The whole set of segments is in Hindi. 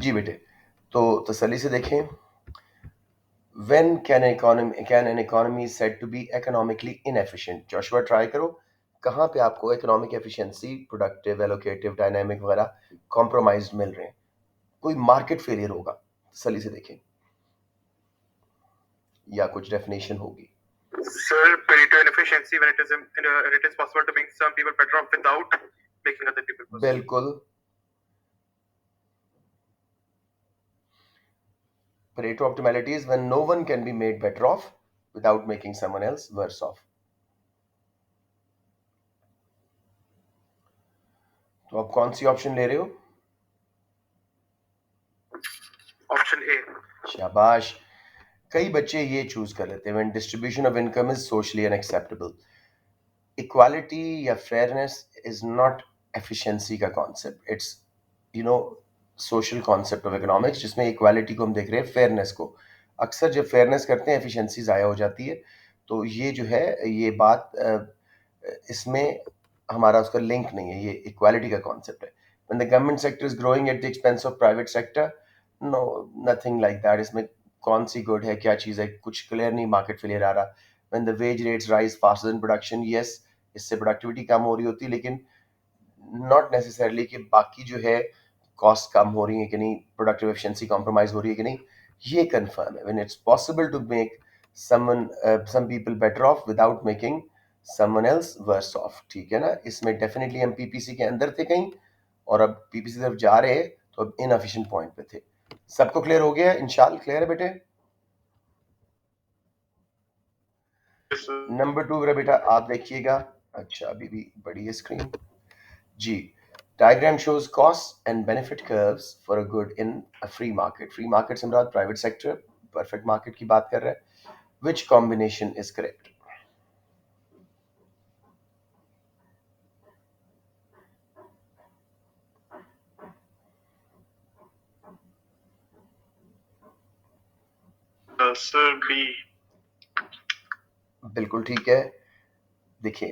जी बेटे, तो तसल्ली से देखें। When can an economy said to be economically inefficient? Joshua try करो, कहाँ पे आपको economic efficiency, productive, allocative, dynamic वगैरह कॉम्प्रोमाइज्ड मिल रहे हैं? कोई मार्केट फेलियर होगा, तसल्ली से देखें, या कुछ डेफिनेशन होगी। Sir, Pareto inefficiency when it is possible to make some people better off without making other people worse. बिल्कुल, Pareto optimality is when no one can be made better off without making someone else worse off. तो आप कौन सी ऑप्शन ले रहे हो? Option A. शाबाश। कई बच्चे ये चूज कर लेते हैं when distribution of income is socially unacceptable. Equality या फेयरनेस इज नॉट एफिशिएंसी का concept, it's social concept of economics, जिसमें इक्वालिटी को हम देख रहे हैं, फेयरनेस को। अक्सर जब फेयरनेस करते हैं एफिशिएंसी ज़ाया हो जाती है। तो ये जो है ये बात इसमें हमारा उसका लिंक नहीं है, ये इक्वालिटी का कॉन्सेप्ट है। When the government sector is growing at the expense of private sector, no, nothing like that. इसमें कौन सी गुड है, क्या चीज़ है, कुछ क्लियर नहीं, मार्केट फेलियर आ रहा। When the ways rates rise faster than production, yes, इससे प्रोडक्टिविटी कम हो रही होती है, लेकिन नॉट नेसेसरली कि बाकी जो है कॉस्ट कम हो रही है कि नहीं, प्रोडक्टिव एफिशिएंसी कॉम्प्रोमाइज हो रही है कि नहीं, ये कंफर्म है। When it's possible to make some people better off without making someone else worse off, ठीक है ना। इसमें डेफिनेटली हम पीपीसी के अंदर थे कहीं, और अब पीपीसी तरफ जा रहे हैं, तो अब इनएफिशिएंट पॉइंट पे थे। सबको क्लियर हो गया? इंशाल्लाह क्लियर है बेटे। नंबर 2 मेरा बेटा आप देखिएगा। अच्छा, अभी भी बड़ी है स्क्रीन जी। Diagram shows cost and benefit curves for a good in a free market. Free market से मुराद प्राइवेट सेक्टर, परफेक्ट मार्केट की बात कर रहा है। Which combination is correct? Sir B. बिल्कुल ठीक है। देखिए,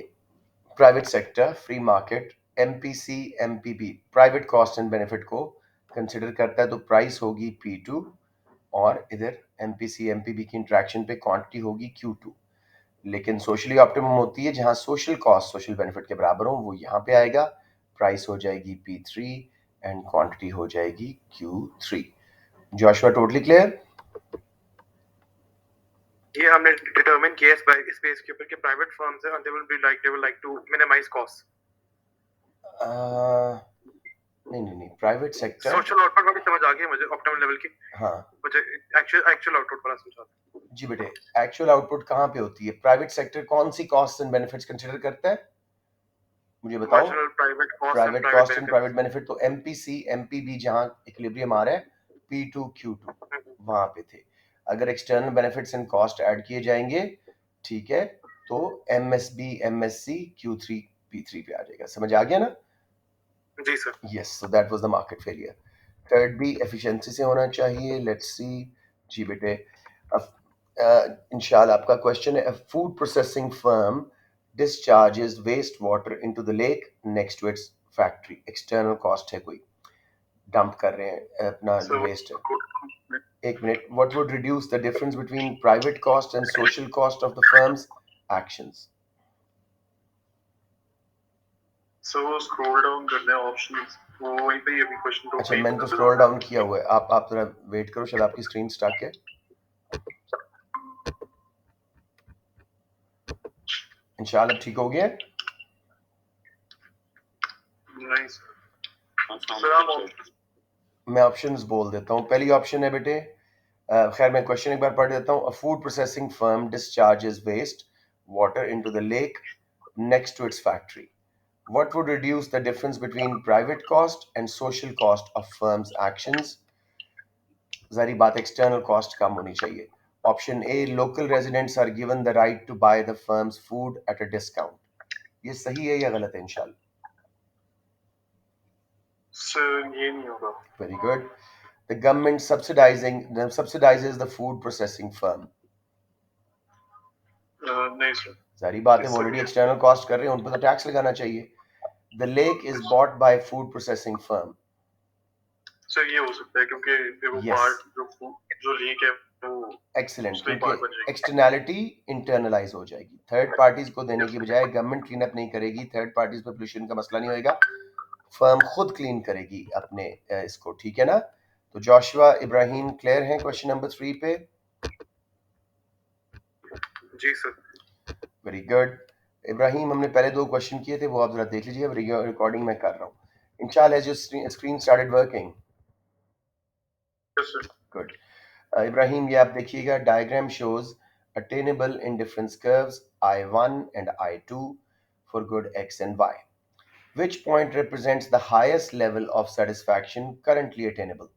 private sector, free market, MPC, MPB private cost and benefit को कंसिडर करता है, तो प्राइस होगी P2, और इधर एमपीसी एमपीबी की इंट्रैक्शन पे क्वांटिटी होगी Q2। लेकिन सोशली ऑप्टिमम होती है जहां सोशल कॉस्ट सोशल बेनिफिट के बराबर हो, वो यहाँ पे आएगा, प्राइस हो जाएगी P3 एंड क्वांटिटी हो जाएगी Q3। Joshua totally clear? ये हमने डिटरमिन किया इस बेस के ऊपर कि प्राइवेट फर्म्स है, they will like to minimise cost. नहीं, प्राइवेट सेक्टर सोशल आउटपुट वाली समझ आ गई मुझे, ऑप्टिमम लेवल की। हाँ मुझे एक्चुअल आउटपुट वाला समझा। जी बेटे, एक्चुअल आउटपुट कहाँ पे होती है? प्राइवेट सेक्टर कौन सी कॉस्ट एंड बेनिफिट्स कंसिडर करता है, मुझे बताओ। Marginal private private cost and private benefits. Benefit, तो एमपीसी एमपीबी जहां इक्विलिब्रियम आ रहा है, P2 Q2 वहां पे थे। अगर external benefits and cost add किए जाएंगे, ठीक है, तो एमएसबी एमएससी Q3 P3 पे आ जाएगा। समझ आ गया ना? जी sir. Yes, so that was the market failure. Third भी एफिशिएंसी से होना चाहिए। लेट्स सी जी बेटे, इंशाल्लाह आपका क्वेश्चन है, food processing firm discharges wastewater into the lake next to its factory. External cost है, कोई डंप कर रहे हैं अपना जो वेस्ट है। एक minute, what would reduce the difference between private cost and social cost of the firm's actions? So scroll down करना है ऑप्शंस, वो वहीं पे ये भी क्वेश्चन अच्छा, मैंने तो स्क्रॉल डाउन किया हुआ है, आप थोड़ा वेट करो, शायद आपकी स्क्रीन स्टक है। इंशाल्लाह ठीक हो गया। मैं ऑप्शंस बोल देता हूँ। पहली ऑप्शन है बेटे, खैर मैं क्वेश्चन एक बार पढ़ देता हूँ। A food processing firm discharges waste water into the lake next to its factory. What would reduce the difference between private cost and social cost of firms' actions? ज़ाहिर बात external cost कम होनी चाहिए। Option A, local residents are given the right to buy the firm's food at a discount. ये सही है या गलत है इंशाल्लाह? सर ये नहीं होगा। Very good. The government subsidizes the food processing firm. नहीं सर। ज़ाहिर बात है, वो ऑलरेडी एक्सटर्नल कॉस्ट कर रहे हैं, उन पर तो टैक्स लगाना चाहिए। The lake is bought by food processing firm. Sir ये हो सकता है क्योंकि वो Yes. पार्ट जो लीक है वो एक्सीलेंट, उसका ही क्योंकि पार्ट बन जाएगी। एक्सटर्नैलिटी इंटरनलाइज हो जाएगी, थर्ड पार्टीज को देने की बजाय गवर्नमेंट क्लीन अप नहीं करेगी, थर्ड पार्टीज पे पोल्यूशन का मसला नहीं होएगा, फर्म खुद क्लीन करेगी अपने इसको, ठीक है ना। तो जोशुआ इब्राहिम क्लियर हैं क्वेश्चन नंबर 3 पे? जी सर। वेरी गुड इब्राहिम, हमने पहले 2 क्वेश्चन किए थे, वो आप जरा देख लीजिए, अब रिकॉर्डिंग मैं कर रहा हूँ। इंशाल्लाह has your screen started working? Yes sir. Good Ibrahim, ये आप देखिएगा, diagram shows attainable indifference curves I1 and I2 for good x and y. Which point represents the highest level of satisfaction currently attainable?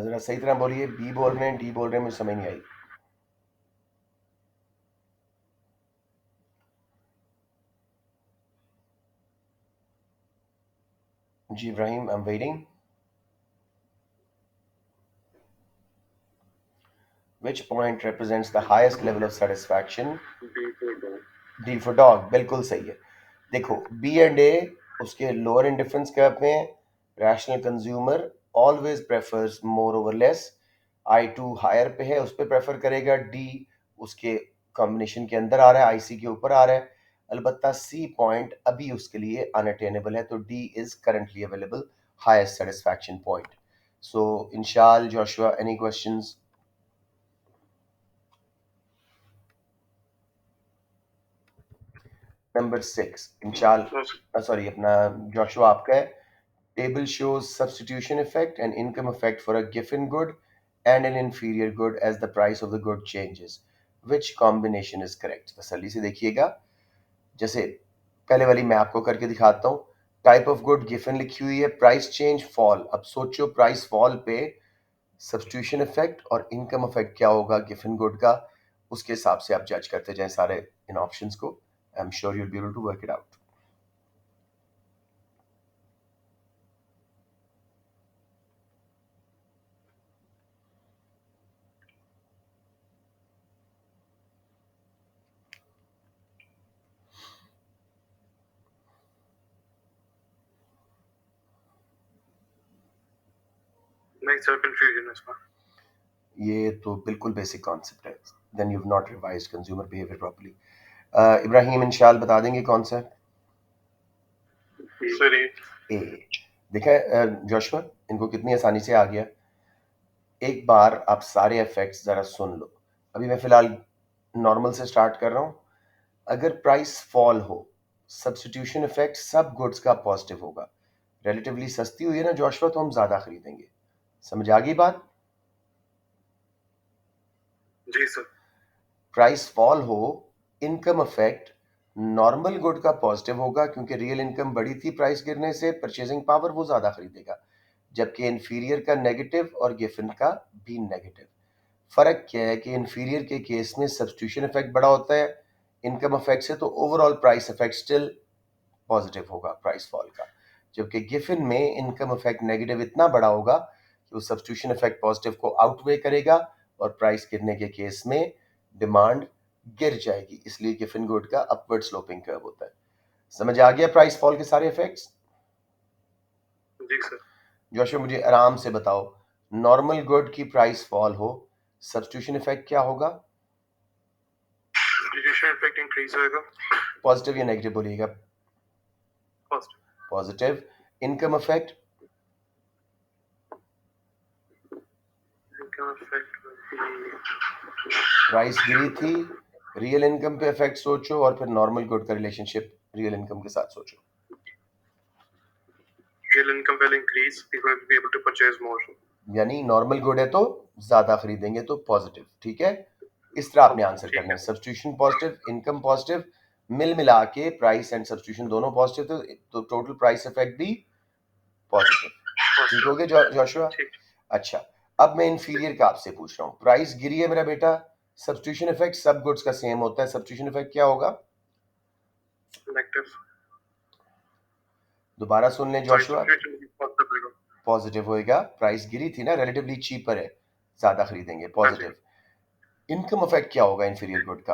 जरा सही तरह बोलिए, बी बोल रहे हैं, डी बोल रहे हैं, मुझे समझ नहीं आई। जी Ibrahim, I am waiting. Which point represents the highest level of satisfaction? D for dog, बिल्कुल सही है। देखो बी एंड ए उसके लोअर इंडिफरेंस कर्व में है, rational consumer always prefers more over less, I2 higher पे है, उस पर प्रेफर करेगा, डी उसके कॉम्बिनेशन के अंदर आ रहा है, आईसी के ऊपर आ रहा है, अलबत्ता सी पॉइंट अभी उसके लिए अनअटेनेबल है, तो D is currently available highest satisfaction point. So Inshal Joshua, any questions? Number 6 Inshal, sorry अपना जोशुआ आपका है। Table shows substitution effect and income effect for a given good and an inferior good as the price of the good changes. Which combination is correct? तसल्ली से देखिएगा, जैसे पहले वाली मैं आपको करके दिखाता हूँ। टाइप ऑफ गुड गिवन लिखी हुई है, प्राइस चेंज फॉल। अब सोचो प्राइस फॉल पे सब्स्टिट्यूशन इफेक्ट और इनकम इफेक्ट क्या होगा गिवन गुड का, उसके हिसाब से आप जज करते जाएं सारे इन ऑप्शंस को। I am sure you'll be able to work it out. नहीं सर, कंफ्यूजन है इसमें। ये तो बिल्कुल बेसिक कॉन्सेप्ट है, then you have not revised consumer behaviour properly. Ibrahim Inshal बता देंगे कौन सा? Sir A. देखा जोशुआ, इनको कितनी आसानी से आ गया। एक बार आप सारे इफेक्ट्स जरा सुन लो। अभी मैं फिलहाल नॉर्मल से स्टार्ट कर रहा हूँ। अगर प्राइस फॉल हो, सब्स्टिट्यूशन इफेक्ट सब गुड्स का पॉजिटिव होगा। रिलेटिवली सस्ती हुई है ना जोशुआ, तो हम ज्यादा खरीदेंगे। समझ आ गई बात? जी सर। प्राइस फॉल हो, इनकम इफेक्ट नॉर्मल गुड का पॉजिटिव होगा, क्योंकि रियल इनकम बढ़ी थी प्राइस गिरने से, परचेजिंग पावर वो ज्यादा खरीदेगा। जबकि इन्फीरियर का नेगेटिव और गिवन का भी नेगेटिव। फर्क क्या है कि इन्फीरियर के केस में सब्स्टिट्यूशन इफेक्ट बड़ा होता है इनकम इफेक्ट से, तो overall price effect still positive होगा प्राइस फॉल का। जबकि गिवन में इनकम इफेक्ट नेगेटिव इतना बड़ा होगा कि वो सब्स्टिट्यूशन इफेक्ट पॉजिटिव को आउटवे करेगा, और प्राइस गिरने के केस में डिमांड गिर जाएगी, इसलिए गिवन गुड का अपवर्ड स्लोपिंग कर्व होता है। समझ आ गया प्राइस फॉल के सारे इफेक्ट्स? जी सर। जोशुआ मुझे आराम से बताओ, नॉर्मल गुड की प्राइस फॉल हो, सब्स्टिट्यूशन इफेक्ट क्या होगा? सब्स्टिट्यूशन इफेक्ट इंक्रीज होएगा। पॉजिटिव या नेगेटिव बोलिएगा? Positive. Positive. Income effect? Income effect price गिरी थी, रियल इनकम पे इफेक्ट सोचो, और फिर नॉर्मल गुड का रिलेशनशिप रियल इनकम के साथ सोचो। Real income will increase, people will be able to purchase more. यानी नॉर्मल गुड है तो ज्यादा खरीदेंगे, तो पॉजिटिव, ठीक है। इस तरह आपने आंसर करना है, सब्स्टिट्यूशन पॉजिटिव, इनकम पॉजिटिव, मिल मिला के प्राइस एंड सब्स्टिट्यूशन दोनों पॉजिटिव, तो टोटल प्राइस इफेक्ट भी पॉजिटिव। ठीक हो गया जोशुआ? अच्छा, अब मैं इंफीरियर का आपसे पूछ रहा हूँ। प्राइस गिरी है मेरा बेटा, सब्स्टिट्यूशन इफेक्ट सब गुड्स का सेम होता है, सब्स्टिट्यूशन इफेक्ट क्या होगा? नेगेटिव। दोबारा सुन लें जोशुआ, पॉजिटिव होएगा। प्राइस गिरी थी ना, रिलेटिवली चीपर है, ज्यादा खरीदेंगे, पॉजिटिव। इनकम इफेक्ट क्या होगा इंफीरियर गुड का?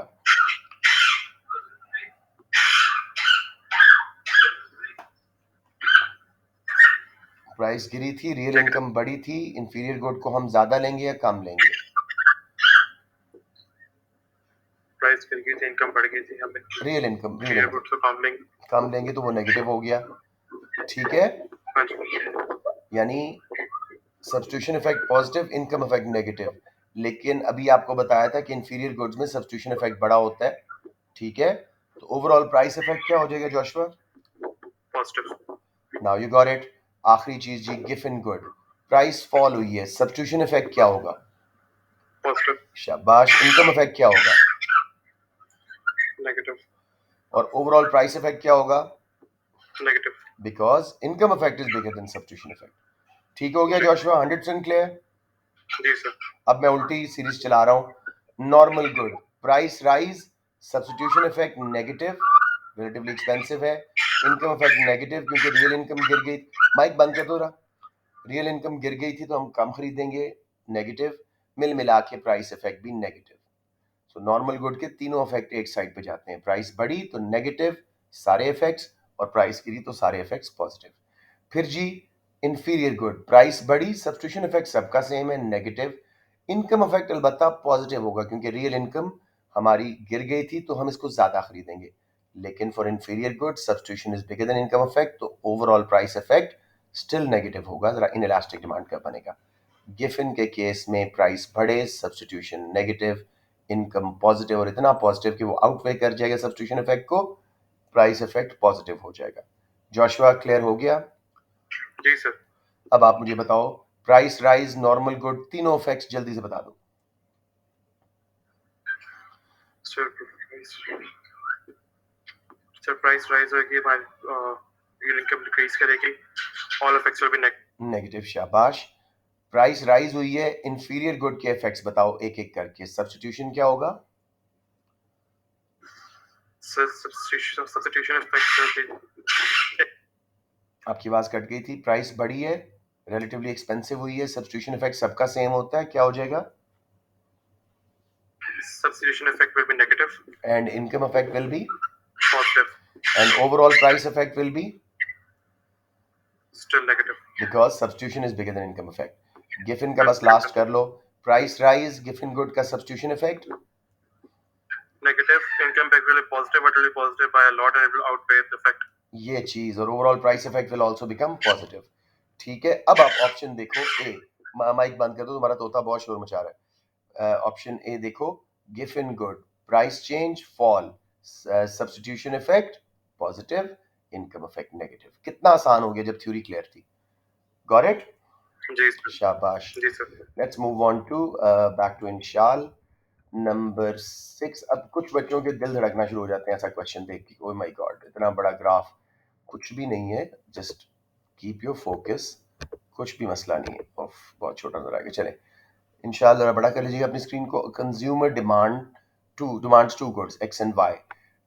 प्राइस गिरी थी, रियल इनकम बढ़ी थी, इंफीरियर गुड को हम ज्यादा लेंगे या कम लेंगे? प्राइस गिर गई थी, इनकम बढ़ गई थी, हम रियल इनकम गुड्स को कम लेंगे तो वो नेगेटिव हो गया, ठीक है। हाँ जी। यानी substitution effect positive, income effect negative. लेकिन अभी आपको बताया था कि इंफीरियर गुड्स में सब्स्टिट्यूशन इफेक्ट बड़ा होता है, ठीक है। तो ओवरऑल प्राइस इफेक्ट क्या हो जाएगा Joshua? Positive. Now you got it. आखिरी चीज जी, गिफन गुड, प्राइस फॉल हुई है, सब्स्टिट्यूशन इफेक्ट क्या होगा? पॉजिटिव। शाबाश। इनकम इफेक्ट क्या होगा? नेगेटिव। और ओवरऑल प्राइस इफेक्ट क्या होगा? Negative. Because income effect is bigger then substitution effect. ठीक हो गया जोशुआ? 100% क्लियर? जी सर। अब मैं उल्टी सीरीज चला रहा हूं। Normal good, price rise, substitution effect negative, relatively expensive है। इनकम इफेक्ट नेगेटिव क्योंकि रियल इनकम गिर गई। माइक बंद कर दो रहा। रियल इनकम गिर गई थी तो हम कम खरीदेंगे, नेगेटिव। मिल मिला के प्राइस इफेक्ट भी नेगेटिव। सो नॉर्मल गुड के तीनों इफेक्ट एक साइड पे जाते हैं। प्राइस बढ़ी तो नेगेटिव सारे इफेक्ट्स, और प्राइस गिरी तो सारे इफेक्ट्स पॉजिटिव। फिर जी, इंफीरियर गुड, प्राइस बढ़ी, सब्स्टिट्यूशन इफेक्ट सबका सेम है, नेगेटिव। इनकम इफेक्ट अलबत्ता पॉजिटिव होगा क्योंकि रियल इनकम हमारी गिर गई थी तो हम इसको ज्यादा खरीदेंगे। लेकिन for inferior good substitution is bigger than income effect, तो overall price effect still negative होगा, जरा इनइलास्टिक डिमांड का बनेगा। गिफिन के केस में प्राइस बढ़े, सब्स्टिट्यूशन नेगेटिव, इनकम पॉजिटिव, और इतना पॉजिटिव कि वो आउटवे कर जाएगा सब्स्टिट्यूशन इफेक्ट को, प्राइस इफेक्ट पॉजिटिव हो जाएगा। जोशुआ क्लियर हो गया? जी सर। अब आप मुझे बताओ, प्राइस राइज, नॉर्मल गुड, तीनों इफेक्ट्स जल्दी से बता दो। सर प्राइस राइज होगी, हमारी इनकम डिक्रीज करेगी, all effects will be negative. शाबाश। प्राइस राइज हुई है, इंफीरियर गुड के इफेक्ट्स बताओ एक एक करके। सब्स्टिट्यूशन क्या होगा? Substitution effect. आपकी आवाज कट गई थी। प्राइस बढ़ी है, रिलेटिवली एक्सपेंसिव हुई है, सब्स्टिट्यूशन इफेक्ट सबका सेम होता है, क्या हो जाएगा? Substitution effect will be negative. And income effect will be Positive. and overall price effect will be Still negative. because substitution is bigger than income effect. Giffen का बस लास्ट कर लो। प्राइस राइज, गिफिन गुड का substitution effect Negative. Income effect will be positive, but it will be positive by a lot and it will outweigh the effect. ये चीज, और overall price effect will also become positive. ठीक है। अब आप ऑप्शन देखो ए। माइक बंद कर दो, तुम्हारा तोता बहुत शोर मचा रहा है। ऑप्शन ए देखो, Giffen good, price change fall, substitution effect positive, income effect negative. कितना आसान हो गया जब थ्योरी क्लियर थी। Got it? जी सर। शाबाश। जी sir. Let's move on to back to Inshal number 6। अब कुछ बच्चों के दिल धड़कना शुरू हो जाते हैं ऐसा क्वेश्चन देख के, ओह माय गॉड इतना बड़ा ग्राफ कुछ भी नहीं है, जस्ट कीप योर फोकस, कुछ भी मसला नहीं है। ऑफ बहुत छोटा नजर आगे चले। इंशाल्लाह जरा बड़ा कर लीजिएगा अपनी स्क्रीन को। Consumer demands to goods X and Y.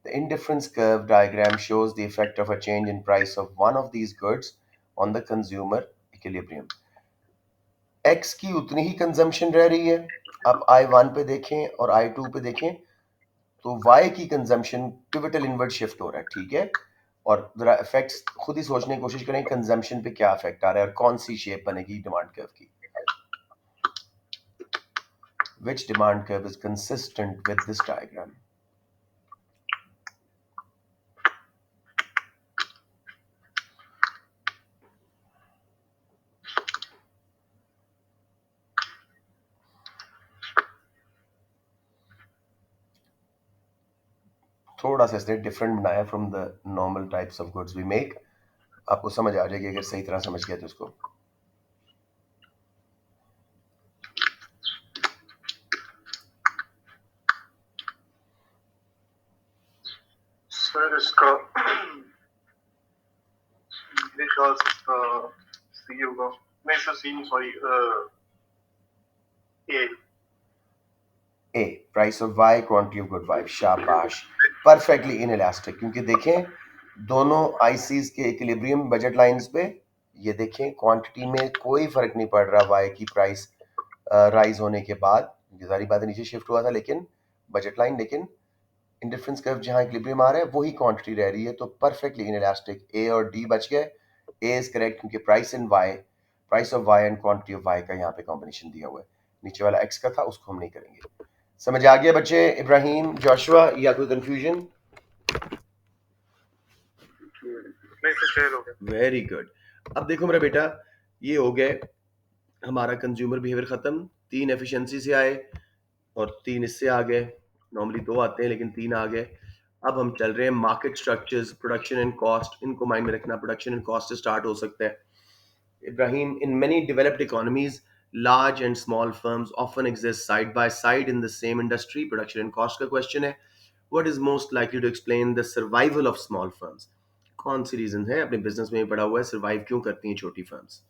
The indifference curve diagram shows the effect of a change in price of one of these goods on the consumer equilibrium. X की उतनी ही कंजम्पशन रह रही है। आप I1 पे देखें और I2 पे देखें तो Y की कंजम्पशन पिवटल इनवर्ट शिफ्ट हो रहा है, ठीक है। और जरा इफेक्ट्स खुद ही सोचने की कोशिश करें, कंजम्पशन पे क्या इफेक्ट आ रहा है और कौन सी शेप बनेगी डिमांड कर्व की। Which demand curve is consistent with this diagram? थोड़ा सा इसने डिफरेंट बनाया from the normal types of goods we make. आपको समझ आ जाएगी अगर सही तरह समझ गया तो इसको। सर इसका मेरे ख्याल से इसका सी होगा। नहीं सर, सी नहीं, sorry, A. A, price of Y, quantity of good Y. शाबाश, परफेक्टली इनइलास्टिक। क्योंकि देखें दोनों आईसीज के इक्विलिब्रियम बजट लाइंस पे, ये देखें क्वांटिटी में कोई फर्क नहीं पड़ रहा वाई की प्राइस राइज होने के बाद। सारी बातें नीचे शिफ्ट हुआ था लेकिन बजट लाइन, लेकिन इंडिफरेंस कर्व जहां इक्विलिब्रियम आ रहा है वही क्वांटिटी रह रही है, तो परफेक्टली इनइलास्टिक। ए और डी बच गए। ए इज करेक्ट क्योंकि price of Y and quantity of Y का यहाँ पे कॉम्बिनेशन दिया हुआ है, नीचे वाला एक्स का था, उसको हम नहीं करेंगे। समझ आ गया बच्चे? इब्राहिम, जोशुआ, या कोई कंफ्यूजन? नहीं सर, क्लियर हो गया। Very good. अब देखो मेरा बेटा, ये हो गए हमारा कंज्यूमर बिहेवियर खत्म, 3 एफिशिएंसी से आए और 3 इससे आ गए, नॉर्मली 2 आते हैं लेकिन 3 आ गए। अब हम चल रहे हैं market structures, production and cost, इनको माइंड में रखना, प्रोडक्शन एंड कॉस्ट से स्टार्ट हो सकता है। Ibrahim, in many developed economies large and small firms often exist side by side in the same industry, production and cost का क्वेश्चन है। what is most likely to explain the survival of small firms? कौन सी रीजन है, अपने बिजनेस में भी पड़ा हुआ है, सर्वाइव क्यों करती हैं छोटी firms?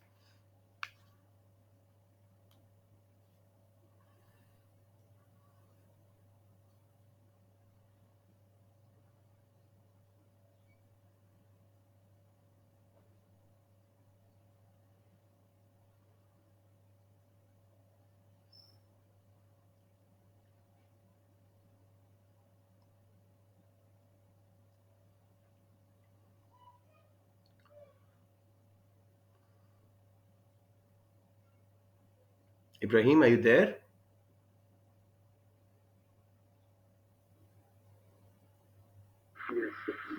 Ibrahim, are you there?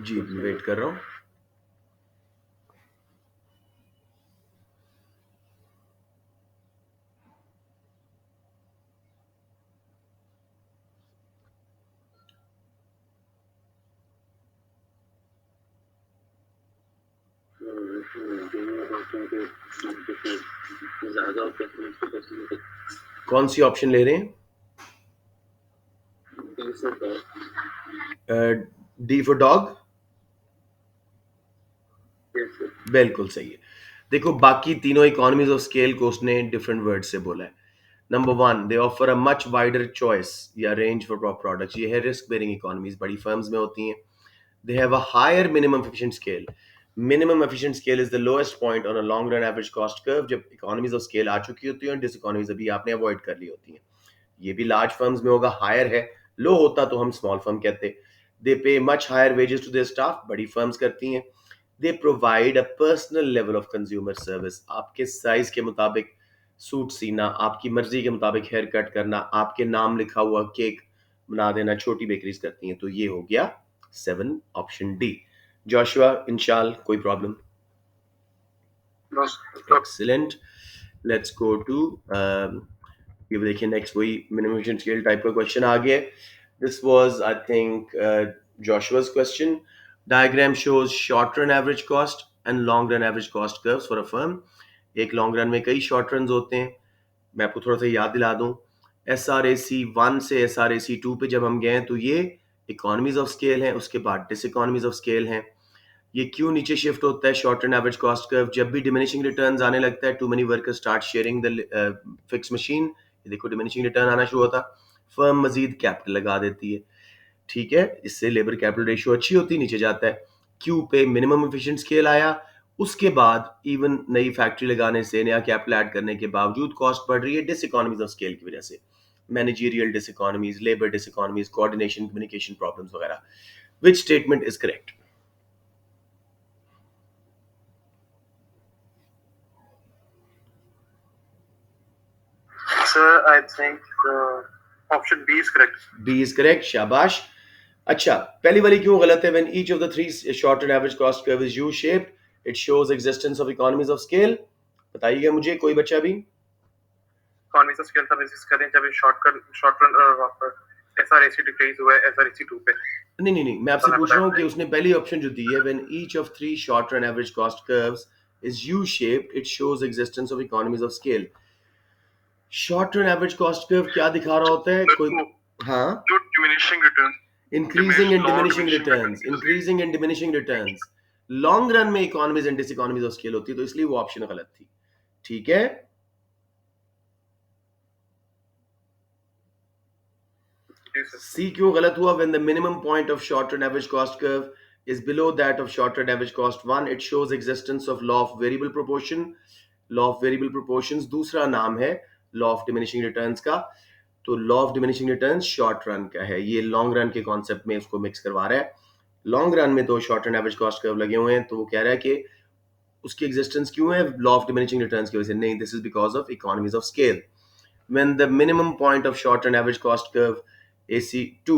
जी, मैं वेट कर रहा हूँ। कौन सी ऑप्शन ले रहे हैं? D for dog? बिल्कुल सही है। देखो, बाकी तीनों इकोनॉमीज ऑफ स्केल को उसने डिफरेंट वर्ड से बोला है। Number one, they offer a much wider choice या रेंज फॉर प्रोडक्ट्स। ये है रिस्क बेरिंग इकोनॉमीज, बड़ी फर्म्स में होती हैं। They have a higher minimum efficient scale. Minimum efficient scale is the lowest point on a long run average cost curve, जब इकोनॉमीज ऑफ स्केल आ चुकी होती हैं और डिस इकोनॉमीज अभी आपने अवॉइड कर ली होती हैं। ये भी लार्ज फर्म्स में होगा, हायर है। लो होता तो हम स्मॉल फर्म कहते। They pay much higher wages to their staff, बड़ी फर्म्स करती हैं। They provide a personal level of consumer service, आपके साइज के मुताबिक सूट सीना, आपकी मर्जी के मुताबिक हेयर कट करना, आपके नाम लिखा हुआ केक बना देना, छोटी बेकरीज करती हैं। तो ये हो गया 7, ऑप्शन डी। जोशुआ, इंशाल, कोई problem? Excellent. Let's go to, ये देखिए नेक्स्ट वही मिनिमम स्केल टाइप का क्वेश्चन आ गया। This was I think Joshua's question. Diagram shows short run average cost and long run average cost curves for a firm. एक लॉन्ग रन में कई शॉर्ट रन होते हैं। मैं आपको थोड़ा सा याद दिला दूं, SRAC 1 से SRAC 2 पे जब हम गए तो ये इकोनॉमीज ऑफ स्केल हैं, उसके बाद डिस इकोनॉमीज ऑफ स्केल हैं। ये क्यों नीचे शिफ्ट होता है short run average cost curve? जब भी डिमिनिशिंग रिटर्न्स आने लगता है, too many workers start sharing the fix machine, ये देखो डिमिनिशिंग रिटर्न आना शुरू होता, फर्म मजीद कैपिटल लगा देती है। ठीक है, इससे लेबर कैपिटल रेशियो अच्छी होती, नीचे जाता है। क्यू पे मिनिमम एफिशिएंट स्केल आया, उसके बाद इवन नई फैक्ट्री लगाने से, नया कैपिटल ऐड करने के बावजूद कॉस्ट बढ़ रही है डिस इकोनॉमीज ऑफ स्केल की वजह से। Managerial diseconomies, labour diseconomies, coordination communication problems वगैरह। Which statement is correct? Sir, I think option B is correct. B is correct, शाबाश। अच्छा, पहली वाली क्यों गलत है? When each of the three short and average cost curve is U-shaped, it shows existence of economies of scale. बताइएगा मुझे कोई बच्चा भी। Economies of scale तब exist करें जब short run SRAC डिक्रीज हुआ है SRAC 2 पे। नहीं, मैं आपसे पूछ रहा हूँ कि उसने पहली ऑप्शन जो दी है, when each of three short run average cost curves is U-shaped, it shows existence of economies of scale. Short run average cost curve क्या दिखा रहा होता है कोई? हाँ, जो diminishing return, increasing and diminishing returns, increasing and diminishing returns. Long run में economies and diseconomies of scale होती है, तो इसलिए वो ऑप्शन गलत थी। ठीक है, सी क्यों गलत हुआ? When the minimum point of short run average cost curve is below that of short run average cost 1, it shows existence of law of variable proportion. Law of variable proportions दूसरा नाम है law of diminishing returns का। तो law of diminishing returns short run का है, ये लॉन्ग रन के कॉन्सेप्ट में उसको मिक्स करवा रहा है। लॉन्ग रन में तो short run average cost curve लगे हुए हैं, तो वो कह रहा है कि उसकी एग्जिस्टेंस क्यों है? लॉ ऑफ डिमिनिशिंग रिटर्न्स की वजह से नहीं, this is because of economies of scale. When the minimum point of short and average cost curve AC2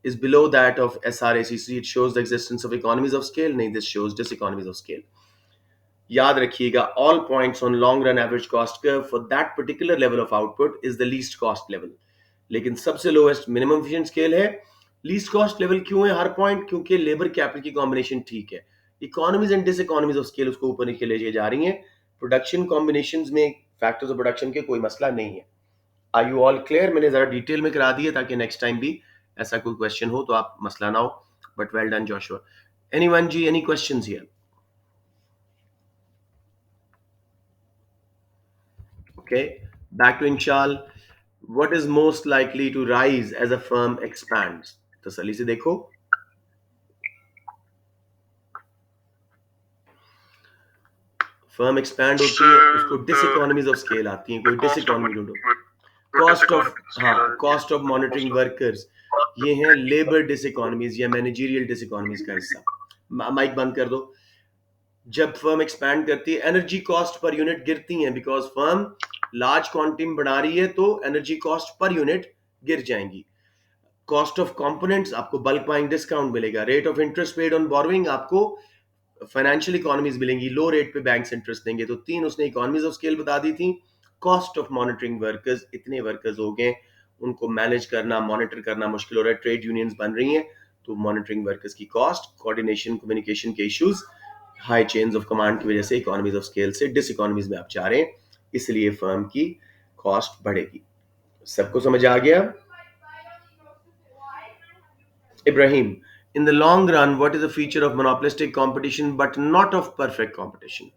is below that of SRACC, it shows the existence of economies of scale. नहीं, this shows diseconomies of scale. याद रखिएगा, all points on long run average cost curve for that particular level of output is the least cost level. लेकिन सबसे लोएस्ट मिनिमम एफिशिएंट स्केल है. लीस्ट कॉस्ट लेवल क्यों है हर पॉइंट? क्योंकि लेबर कैपिटल की कॉम्बिनेशन ठीक है. Economies and diseconomies of scale उसको ऊपर नीचे ले जा रही हैं. प्रोडक्शन कॉम्बिनेशन में फैक्टर्स ऑफ प्रोडक्शन के कोई मसला नहीं है. Are you all clear? मैंने जरा डिटेल में करा दिया ताकि नेक्स्ट टाइम भी ऐसा कोई क्वेश्चन हो तो आप मसला ना हो. But well done Joshua. Anyone जी, any questions here? Okay, back to Inshal. What is most likely to rise as a firm expands? तसल्ली से देखो. फर्म एक्सपैंड होती है उसको डिस इकोनॉमीज ऑफ स्केल आती हैं. कोई डिस इकोनॉमी ढूंढो. कॉस्ट ऑफ, हाँ, कॉस्ट ऑफ मॉनिटरिंग वर्कर्स, ये हैं लेबर डिस इकोनॉमीज या मैनेजरियल डिस इकोनॉमीज का हिस्सा. माइक बंद कर दो. जब फर्म एक्सपैंड करती है एनर्जी कॉस्ट पर यूनिट गिरती हैं बिकॉज फर्म लार्ज क्वांटिटी बढ़ा रही है तो एनर्जी कॉस्ट पर यूनिट गिर जाएंगी. कॉस्ट ऑफ कंपोनेंट्स, आपको बल्क बाइंग डिस्काउंट मिलेगा. Rate of interest paid on borrowing, आपको फाइनेंशियल इकोनॉमीज मिलेंगी, लो रेट पे बैंक्स इंटरेस्ट देंगे. तो तीन उसने इकोनॉमीज ऑफ स्केल बता दी थी. कॉस्ट ऑफ मॉनिटरिंग वर्कर्स, इतने वर्कर्स हो गए, उनको मैनेज करना मॉनिटर करना मुश्किल हो रहा है, ट्रेड यूनियंस बन रही हैं, तो मॉनिटरिंग वर्कर्स की कॉस्ट, कोऑर्डिनेशन कम्युनिकेशन के issues, high chains of command की वजह से इकोनॉमीज ऑफ स्केल से डिस इकोनॉमीज में आप जा रहे हैं, इसलिए फर्म की कॉस्ट बढ़ेगी. सबको समझ आ गया? Ibrahim, in the long run, what is a feature of monopolistic competition but not of perfect competition?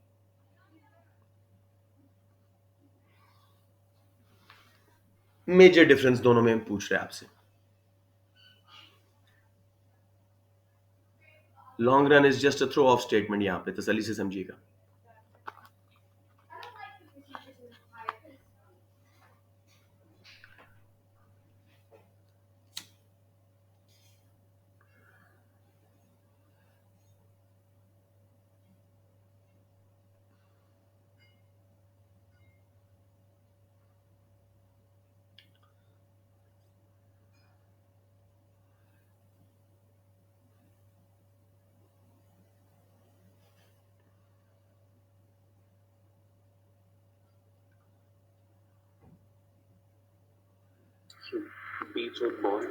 Major difference दोनों में पूछ रहे हैं आपसे. Long run is just a throw off statement. यहां पे तसल्ली से समझिएगा.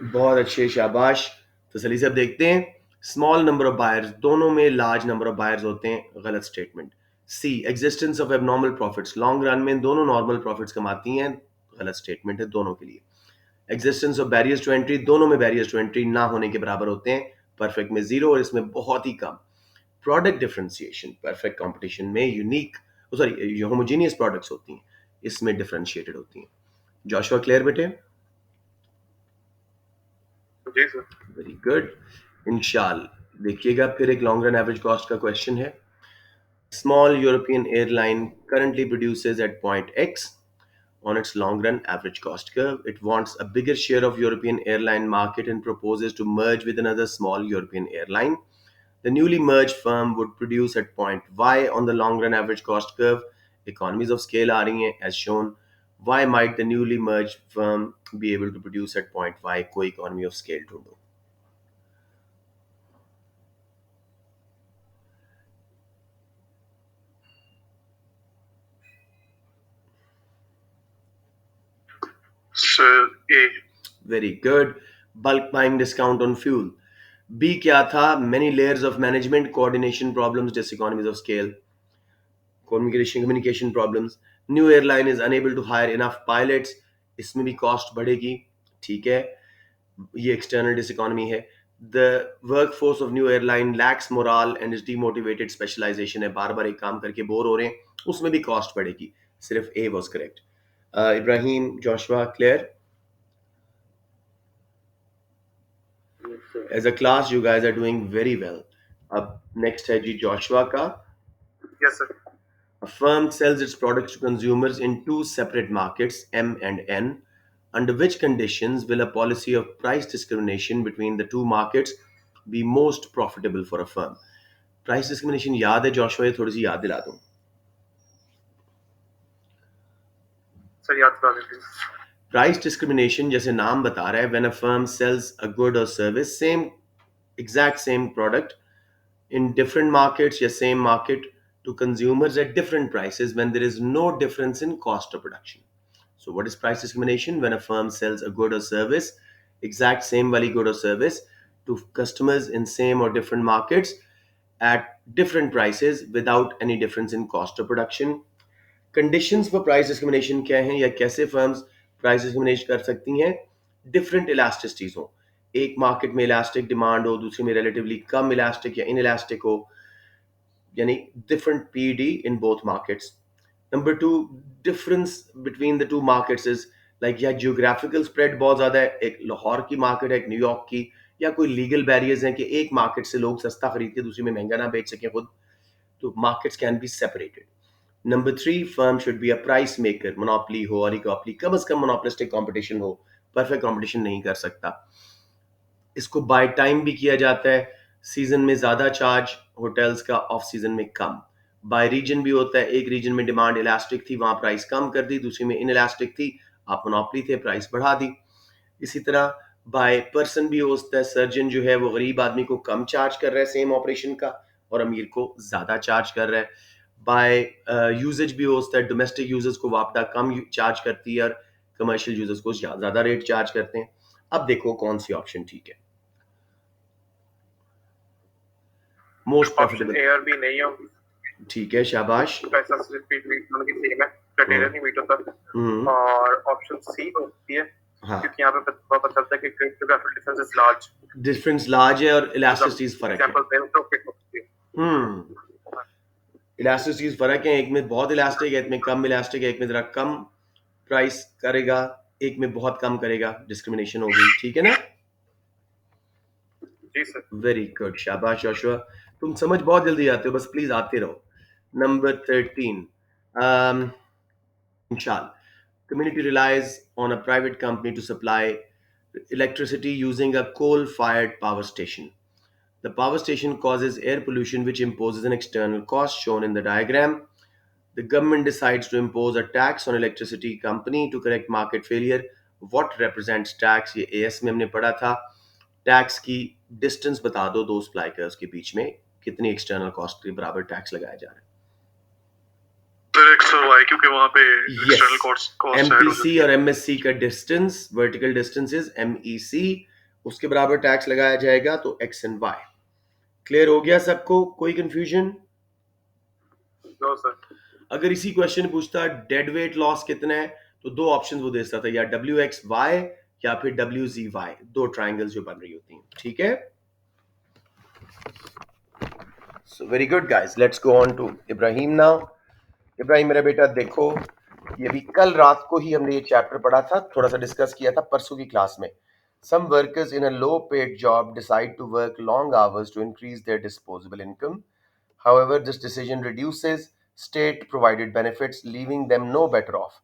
बहुत अच्छे, शाबाश. तसल्ली से अब देखते हैं. स्मॉल नंबर ऑफ बायर्स, दोनों में लार्ज नंबर ऑफ बायर्स होते हैं. गलत statement. C, existence of abnormal profits, long run में दोनों नॉर्मल प्रॉफिट्स कमाती हैं. गलत स्टेटमेंट है दोनों के लिए. Existence of barriers to entry, दोनों में बैरियर्स टू एंट्री ना होने के बराबर होते हैं. परफेक्ट में जीरो और इसमें बहुत ही कम. प्रोडक्ट डिफरेंशिएशन, परफेक्ट कंपटीशन में यूनिक, सॉरी, होमोजीनियस प्रोडक्ट्स होती हैं, इसमें डिफरेंशिएटेड होती हैं. जोशुआ, क्लियर बेटे? जी सर. Very good. इंशाल देखिएगा फिर एक लॉन्ग रन एवरेज कॉस्ट का क्वेश्चन है. Small European airline currently produces at point X on its long run average cost curve. It wants a bigger share of European airline market and proposes to merge with another small European airline. The newly merged firm would produce at point Y on the long run average cost curve. Economies of scale are as shown. Why might the newly merged firm be able to produce at point Y? कोई economy of scale ढूंढो. Sir, A. Very good. Bulk buying discount on fuel. B क्या था? Many layers of management, coordination problems, diseconomies of scale, communication problems. New airline is unable to hire enough pilots. इसमें भी cost बढ़ेगी. ठीक है, ये external diseconomy है. The workforce of new airline lacks morale and is demotivated. Specialization है, बार बार एक काम करके बोर हो रहे हैं, उसमें भी cost बढ़ेगी. सिर्फ A was correct. Ibrahim, Joshua, clear? As a class, you guys are doing very well. अब next है जी जोशुआ का. Yes, sir. A firm sells its products to consumers in two separate markets, M and N. Under which conditions will a policy of price discrimination between the two markets be most profitable for a firm? Price discrimination याद है जोशुआ, ये थोड़ी सी याद दिला दूं? सर याद करा दीजिए। प्राइस डिस्क्रिमिनेशन जैसे नाम बता रहा है, when a firm sells a good or service, same exact same product in different markets, yeah, same market, to consumers at different prices when there is no difference in cost of production. So what is price discrimination? When a firm sells a good or service, exact same wali good or service, to customers in same or different markets at different prices without any difference in cost of production. Conditions for price discrimination क्या हैं, या कैसे फर्म्स प्राइस डिस्क्रिमिनेशन कर सकती हैं? डिफरेंट इलास्टिसिटीज हो, एक मार्केट में इलास्टिक डिमांड हो, दूसरी में रिलेटिवली कम इलास्टिक या इन इलास्टिक हो, यानी different PD in both markets. Number two, difference between the two markets is like, या जियोग्राफिकल स्प्रेड बहुत ज्यादा है, एक लाहौर की मार्केट है, एक न्यूयॉर्क की, या कोई लीगल बैरियर्स हैं कि एक मार्केट से लोग सस्ता खरीद के दूसरी में महंगा ना बेच सकें खुद, तो markets can be separated. Number three, firm should be a price maker, monopoly हो, ऑलिगोपोली, कम से कम मोनोपोलिस्टिक कंपटीशन हो, परफेक्ट कंपटीशन नहीं कर सकता. इसको बाय टाइम भी किया जाता है, सीजन में ज्यादा चार्ज होटल्स का, ऑफ सीजन में कम. बाय रीजन भी होता है, एक रीजन में डिमांड इलास्टिक थी, वहां प्राइस कम कर दी, दूसरी में इन इलास्टिक थी, आप मोनोपली थे, प्राइस बढ़ा दी. इसी तरह बाय पर्सन भी हो सकता है, सर्जन जो है वो गरीब आदमी को कम चार्ज कर रहा है सेम ऑपरेशन का, और अमीर को ज्यादा चार्ज कर रहा है. बाय यूजेज भी हो सकता है, डोमेस्टिक यूजर्स को वापडा कम चार्ज करती है और कमर्शियल यूजर्स को ज्यादा रेट चार्ज करते हैं. अब देखो कौन सी ऑप्शन ठीक है, मोस्ट ऑप्शन प्रॉफिटेबल. ए और बी नहीं है, ठीक है, शाबाश. पैसा सिर्फ दोनों की सेम है, क्राइटेरिया नहीं मीट होता. और ऑप्शन सी होती है, हाँ, क्योंकि यहाँ पे पता चलता है कि cryptographic difference is large. Difference large है और इलास्टिसिटीज फर्क है. एग्जांपल दें तो फिट होती है. इलास्टिसिटीज फर्क है, एक में बहुत इलास्टिक है, एक में कम इलास्टिक है, एक में जरा कम प्राइस करेगा, एक में बहुत कम करेगा, डिस्क्रिमिनेशन होगी. ठीक है ना? जी सर. वेरी गुड, शाबाश जोशुआ, तुम समझ बहुत जल्दी आते हो, बस प्लीज आते रहो. Number 13, इंशाल, community relies on a private company to supply electricity using a coal fired power station. The power station causes air pollution, which imposes an external cost shown in the diagram. The government decides to impose a tax on electricity company to correct market failure. What represents tax? ये AS में हमने पढ़ा था. टैक्स की डिस्टेंस बता दो दो सप्लाई कर्व्स के बीच में, कितनी एक्सटर्नल कॉस्ट के बराबर टैक्स लगाया जा रहा है. सर एक्स और वाई, क्योंकि वहां पे एक्सटर्नल कॉस्ट एमपीसी और एमएससी का distance, vertical distance is MEC, उसके बराबर टैक्स लगाया जाएगा, तो एक्स एंड वाई. क्लियर हो गया सबको? कोई कंफ्यूजन? No sir. अगर इसी क्वेश्चन पूछता डेड वेट लॉस कितना है, तो दो ऑप्शन वो दे सकता था, या डब्ल्यू एक्स वाई या फिर डब्ल्यू जी वाई, दो ट्राइंगल्स जो बन रही होती हैं. ठीक है, so very good guys, let's go on to Ibrahim now. Ibrahim मेरा बेटा देखो, ये भी कल रात को ही हमने ये चैप्टर पढ़ा था, थोड़ा सा डिस्कस किया था परसों की क्लास में. Some workers in a low paid job decide to work long hours to increase their disposable income. However, this decision reduces state provided benefits, leaving them no better off.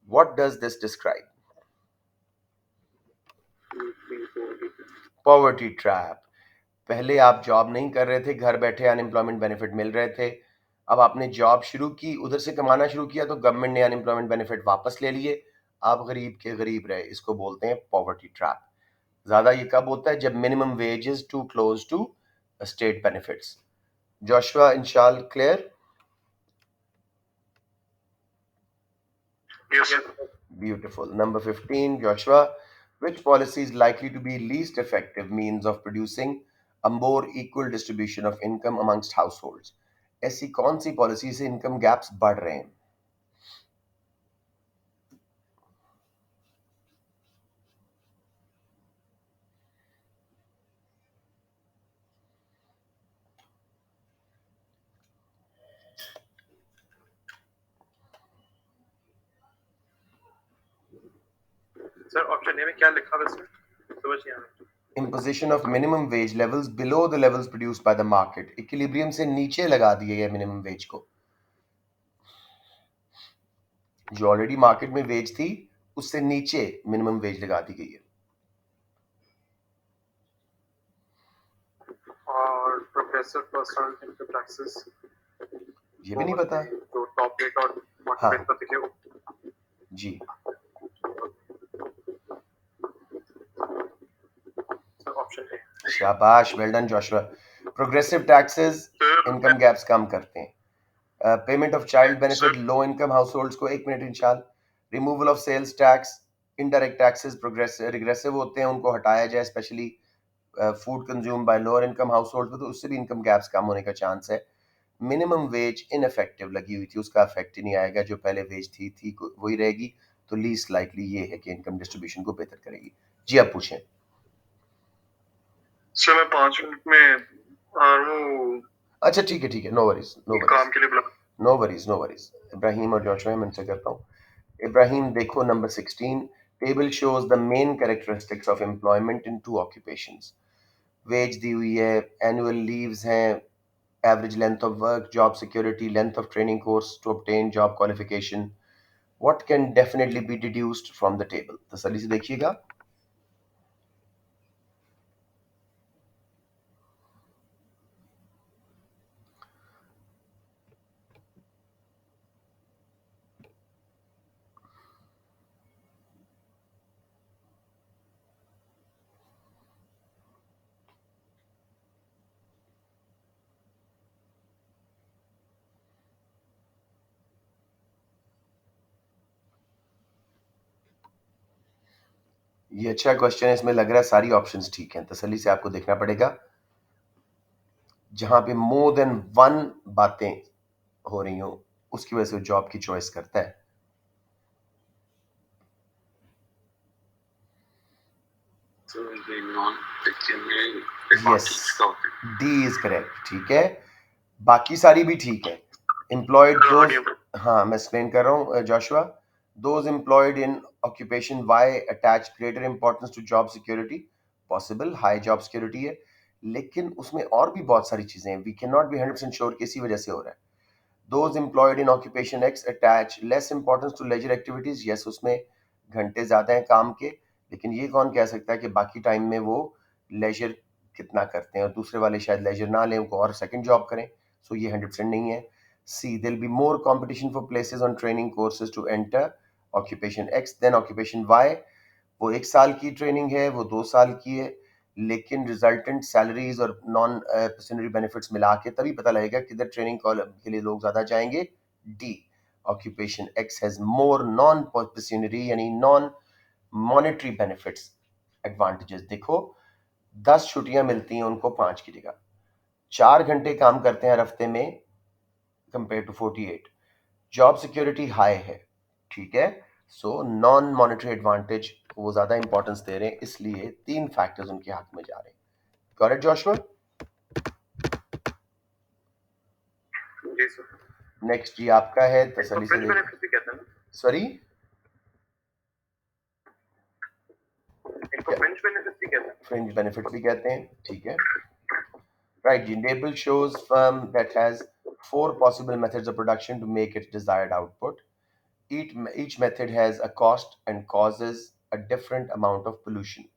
What does this describe? Poverty trap. पहले आप जॉब नहीं कर रहे थे, घर बैठे अनएम्प्लॉयमेंट बेनिफिट मिल रहे थे. अब आपने जॉब शुरू की, उधर से कमाना शुरू किया, तो गवर्नमेंट ने अनएम्प्लॉयमेंट बेनिफिट वापस ले लिए, आप गरीब के गरीब रहे. इसको बोलते हैं पॉवर्टी ट्रैप. ज्यादा ये कब होता है? जब minimum wage is too close to state benefits. Joshua, Inshal clear? Yes. Beautiful. Number 15, Joshua. Which policy is likely to be least effective means of producing a more equal distribution of income amongst households? ऐसी कौन सी पॉलिसी से इनकम गैप्स बढ़ रहे हैं? सर ऑप्शन ए में क्या लिखा वैसे समझ नहीं आ रहा. Imposition of minimum wage levels below the levels produced by the market. Equilibrium से नीचे लगा दिए गए मिनिमम वेज को, जो ऑलरेडी मार्केट में वेज थी उससे नीचे मिनिमम वेज लगा दी गई है. और प्रोग्रेसिव पर्सनल इनकम टैक्सेस ये भी वो नहीं होते पता। हैं जो टॉप रेट और बॉटम रेट हाँ पर दिखे हो। जी। Option A. शाबाश, well done Joshua. Progressive taxes income gaps कम करते हैं। Payment of child benefit low income household को, एक minute Inshal. Removal of sales tax, indirect taxes progressive regressive होते हैं, उनको हटाया जाए, specially food consume by lower income household, तो उससे भी इनकम गैप्स कम होने का चांस है। मिनिमम वेज इनफेक्टिव लगी हुई थी, उसका इफेक्ट ही नहीं आएगा, जो पहले वेज थी वही रहेगी, तो लीस्ट लाइकली ये है कि इनकम डिस्ट्रीब्यूशन को बेहतर करेगी। जी आप पूछें। सर मैं 5 मिनट में आ रहा हूँ। अच्छा ठीक है ठीक है, नो वरीज नो वरीज काम के लिए बुला। No worries no worries. Ibrahim और जोशुआ मैं इनसे करता हूँ। इब्राहिम देखो number 16, table shows the main characteristics of employment in two occupations. Wage दी हुई है, एनुअल लीव्स हैं, average length of work, job security, length of training course to obtain job qualification. What can definitely be deduced from the table? तसल्ली से देखिएगा। ये अच्छा क्वेश्चन है, इसमें लग रहा है सारी ऑप्शंस ठीक हैं, तसल्ली से आपको देखना पड़ेगा। जहां पे मोर देन वन बातें हो रही हो, उसकी वजह से जॉब की चॉइस करता है। यस, डी इज करेक्ट, ठीक है। बाकी सारी भी ठीक है। एम्प्लॉयड दोज, हाँ मैं एक्सप्लेन कर रहा हूँ Joshua. Those employed in occupation Y attach greater importance to job security, possible high job security है, लेकिन उसमें और भी बहुत सारी चीजें हैं, we can not be 100% sure कि इसी वजह से हो रहा है। Those employed in occupation X attach less importance to leisure activities, yes उसमें घंटे ज्यादा हैं काम के, लेकिन ये कौन कह सकता है कि बाकी टाइम में वो लेजर कितना करते हैं, और दूसरे वाले शायद लेजर ना लें, उनको और सेकंड जॉब करें। सो ये 100% नहीं है। C, there be more competition for places on training courses to enter occupation X than occupation Y. वो 1 साल की ट्रेनिंग है, वो 2 साल की है, लेकिन रिजल्टेंट सैलरीज और नॉन पेशनरी बेनिफिट्स मिला के तभी पता लगेगा किधर ट्रेनिंग के लिए लोग ज्यादा जाएंगे। D, occupation X has more non pecuniary यानी नॉन मॉनेटरी बेनिफिट्स एडवांटेजेस। देखो 10 छुट्टियां मिलती हैं उनको 5 की जगह, 4 घंटे काम करते हैं हर हफ्ते में compare to 48, job security high है, ठीक है। सो नॉन मॉनेटरी एडवांटेज को वो ज्यादा इंपॉर्टेंस दे रहे हैं, इसलिए 3 फैक्टर्स उनके हक में जा रहे हैं। Got it Joshua? जी सर। नेक्स्ट जी आपका है, इसको तसल्ली से फ्रिंज देखो। बेनिफिट भी कहते हैं ना? सॉरी, इनको फ्रिंज बेनिफिट भी कहते हैं। फ्रिंज बेनिफिट्स भी कहते हैं, ठीक है। Right ji, table shows firm that has 4 possible methods of production to make its desired output. Each method has a cost and causes a different amount of pollution.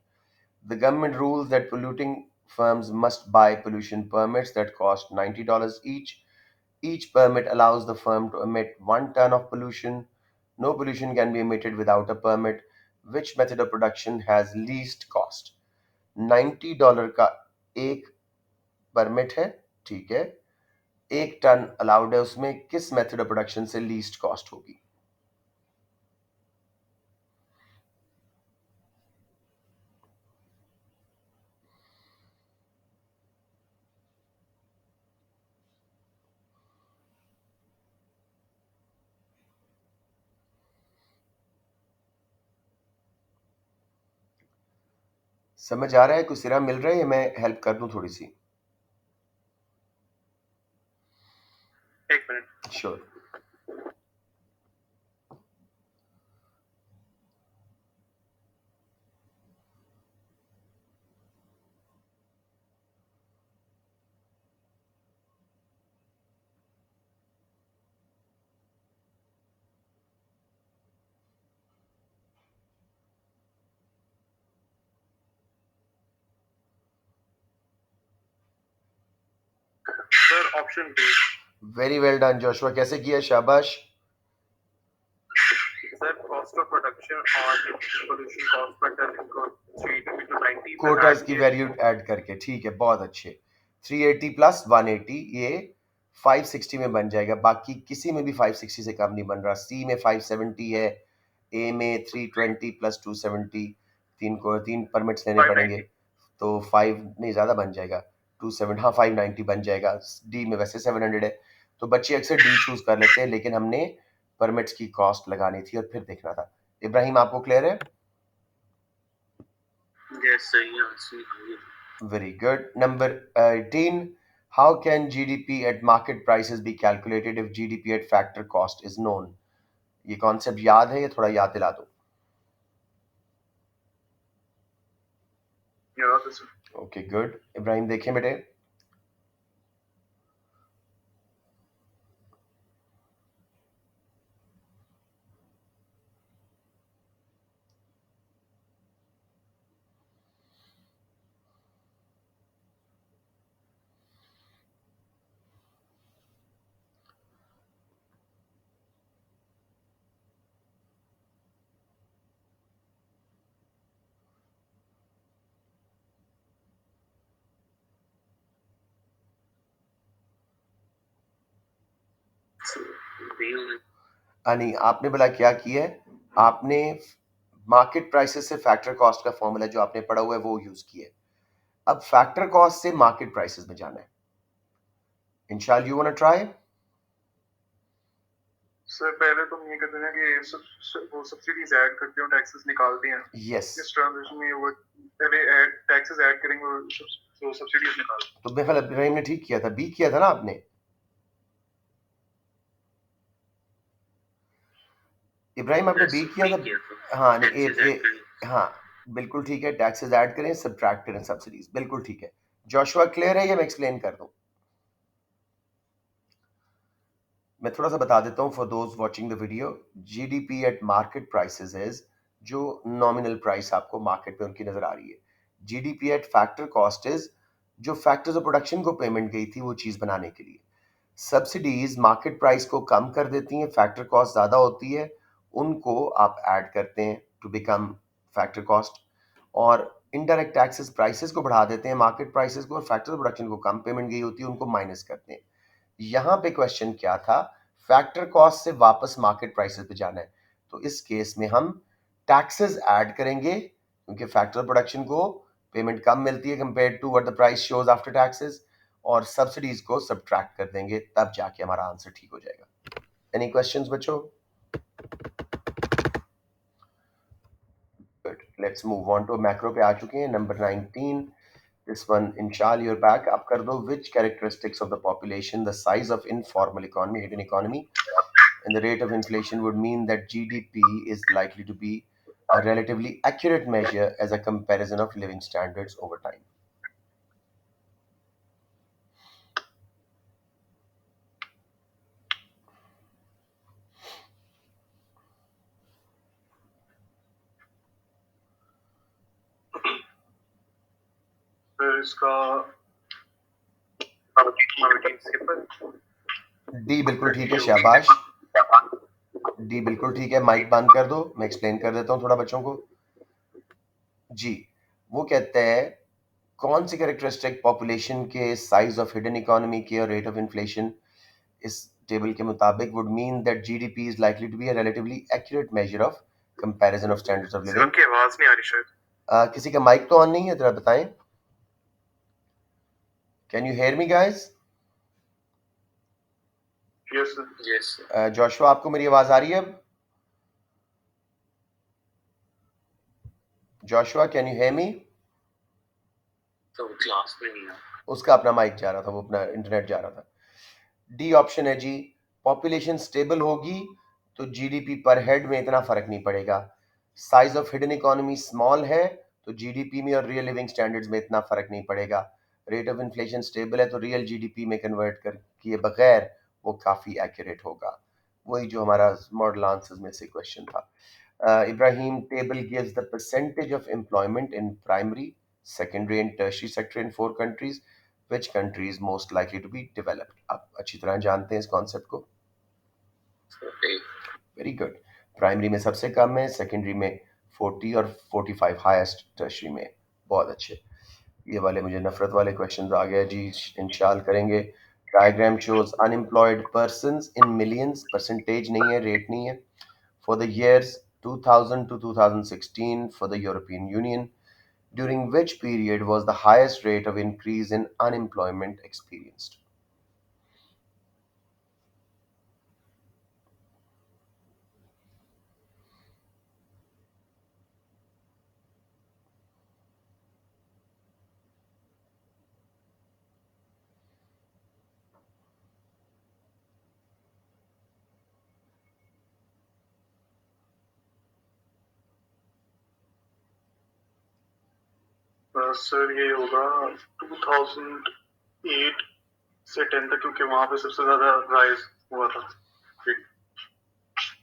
The government rules that polluting firms must buy pollution permits that cost $90 each. Each permit allows the firm to emit 1 ton of pollution. No pollution can be emitted without a permit. Which method of production has least cost? $90 का एक परमिट है, ठीक है, 1 टन अलाउड है, उसमें किस मेथड ऑफ प्रोडक्शन से लीस्ट कॉस्ट होगी? समझ आ रहा है? कुछ सिरा मिल रहा है या मैं हेल्प कर दूं थोड़ी सी? 1 minute. Sure. Option B. Very well done Joshua, कैसे किया, शाबाश। सर कॉस्ट ऑफ प्रोडक्शन और पोल्यूशन कॉस्ट पर टन इनको 380 to 90 पर कोटास ऐड की किए। वैल्यू ऐड करके, ठीक है, बहुत अच्छे। 380 प्लस 180 ये 560 में बन जाएगा, बाकी किसी में भी 560 से कम नहीं बन रहा। सी में 570 है, ए में 320 प्लस 270, तीन परमिट्स लेने पड़ेंगे 590। तो 5 नहीं ज़्यादा बन जाएगा, 270, हाँ 590 बन जाएगा। डी में वैसे 700 है, तो बच्चे अक्सर डी चूज कर लेते हैं, लेकिन हमने परमिट्स की कॉस्ट लगानी थी और फिर देखना था। इब्राहिम आपको क्लियर है? यस सही answer. Very good. Number 18. How can GDP at market prices be calculated if GDP at factor cost is known? ये कॉन्सेप्ट याद है या थोड़ा याद दिला दो? याद है सर। Okay good. इब्राहिम देखें बेटे। नहीं, आपने बोला क्या किया है? आपने मार्केट प्राइसेस से फैक्टर कॉस्ट का फॉर्मूला जो आपने पढ़ा हुआ है वो यूज किया है। अब फैक्टर कॉस्ट से मार्केट प्राइसेस में जाना है। इंशाल्लाह यू वांट ट्राई? सर पहले तो हम ये करते हैं कि वो सब्सिडीज ऐड करते हैं, टैक्सेस निकालते हैं। यस। इस ट्रांजिशन में वो पहले टैक्सेस ऐड करेंगे और वो सब्सिडीज निकालते हैं। तो बेखल इब्राहिम ने ठीक किया था, बी किया था ना आपने? इब्राहिम आपने बी किया था? हाँ नहीं, हाँ बिल्कुल ठीक है, टैक्सेस ऐड करें, सब्ट्रैक्ट करें सब्सिडीज, बिल्कुल ठीक है। जोशुआ क्लियर है या मैं एक्सप्लेन कर दूं? मैं थोड़ा सा बता देता हूँ for those watching the video. GDP at market prices is जो नॉमिनल प्राइस आपको मार्केट पे उनकी नजर आ रही है। GDP at factor cost is जो फैक्टर्स ऑफ प्रोडक्शन को पेमेंट गई थी वो चीज बनाने के लिए। सब्सिडीज मार्केट प्राइस को कम कर देती हैं, फैक्टर कॉस्ट ज़्यादा होती है, उनको आप ऐड करते हैं टू बिकम फैक्टर कॉस्ट। और इनडायरेक्ट टैक्सेस प्राइसेस को बढ़ा देते हैं मार्केट प्राइसेस को, और फैक्टर प्रोडक्शन को कम पेमेंट गई होती है उनको माइनस करते हैं। यहाँ पे क्वेश्चन क्या था? फैक्टर कॉस्ट से वापस मार्केट प्राइसेस पे जाना है, तो इस केस में हम टैक्सेस ऐड करेंगे क्योंकि फैक्टर प्रोडक्शन को पेमेंट कम मिलती है compare to what the price shows after taxes, और सब्सिडीज को सब्ट्रैक्ट कर देंगे, तब जाके हमारा आंसर ठीक हो जाएगा। एनी क्वेश्चंस बच्चों? Good, let's move on to macro पे आ चुके हैं। Number 19, this one Inshal you're back, आप कर दो। Which characteristics of the population, the size of informal economy, hidden economy and the rate of inflation would mean that GDP is likely to be a relatively accurate measure as a comparison of living standards over time. फिर इसका डी बिल्कुल ठीक है, शाबाश। डी बिल्कुल ठीक है, माइक बंद कर दो, मैं एक्सप्लेन कर देता हूँ थोड़ा बच्चों को। जी, वो कहते हैं कौन सी कैरेक्टरिस्टिक पॉपुलेशन के, साइज ऑफ हिडन इकोनॉमी के और रेट ऑफ इन्फ्लेशन इस टेबल के मुताबिक would mean that GDP is likely to be a relatively accurate measure of comparison of standards of living. उनकी आवाज नहीं आ रही शायद। किसी का माइक तो ऑन नहीं है, जरा बताएं। Can you hear me guys? Yes sir. Yes Joshua आपको मेरी आवाज आ रही है? Joshua can you hear me? तो क्लास में नहीं आ। उसका अपना माइक जा रहा था, वो अपना इंटरनेट जा रहा था। डी ऑप्शन है जी, पॉपुलेशन स्टेबल होगी तो जीडीपी पर हेड में इतना फर्क नहीं पड़ेगा। Size of hidden economy small है तो जीडीपी में और रियल लिविंग स्टैंडर्ड्स में इतना फर्क नहीं पड़ेगा। रेट ऑफ इन्फ्लेशन स्टेबल है तो रियल जीडीपी में कन्वर्ट कर किए बगैर वो काफ़ी एक्यूरेट होगा। वही जो हमारा मॉडल आंसर्स में से क्वेश्चन था। Ibrahim table gives the percentage of employment in primary, secondary and tertiary sector in 4 countries. Which country is most likely to be developed? आप अच्छी तरह जानते हैं इस कॉन्सेप्ट को. Very good. प्राइमरी में सबसे कम है, सेकेंडरी में 40 और 45 हाईएस्ट, टर्शरी में. बहुत अच्छे. ये वाले मुझे नफरत वाले क्वेश्चंस आ गए जी. इंशाल करेंगे. Diagram shows unemployed persons in millions. Percentage नहीं है, रेट नहीं है. For the years 2000 to 2016 for the European Union, during which period was the highest rate of increase in unemployment experienced? Sir ये होगा 2008 से 10 तक, क्योंकि वहां पे सबसे ज्यादा राइज हुआ था.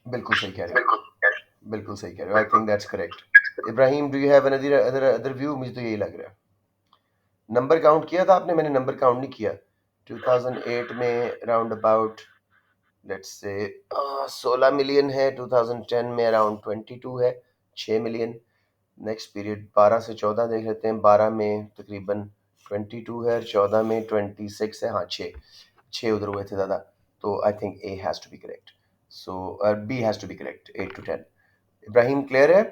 बिल्कुल सही कह रहे हो. बिल्कुल सही कह रहे हो. I think that's correct. Ibrahim, do you have other view? मुझे तो यही लग रहा है. नंबर काउंट किया था आपने? मैंने नंबर काउंट नहीं किया. 2008 में round about let's say 16 million है. 2010 में अराउंड 22 है, 6 मिलियन. नेक्स्ट पीरियड 12 से 14 देख लेते हैं. 12 में तकरीबन 22 है, 14 में 26 है. हाँ, 6 उधर हुए थे ज़्यादा. तो I think A has to be correct. So B has to be correct. 8 to 10. Ibrahim clear है?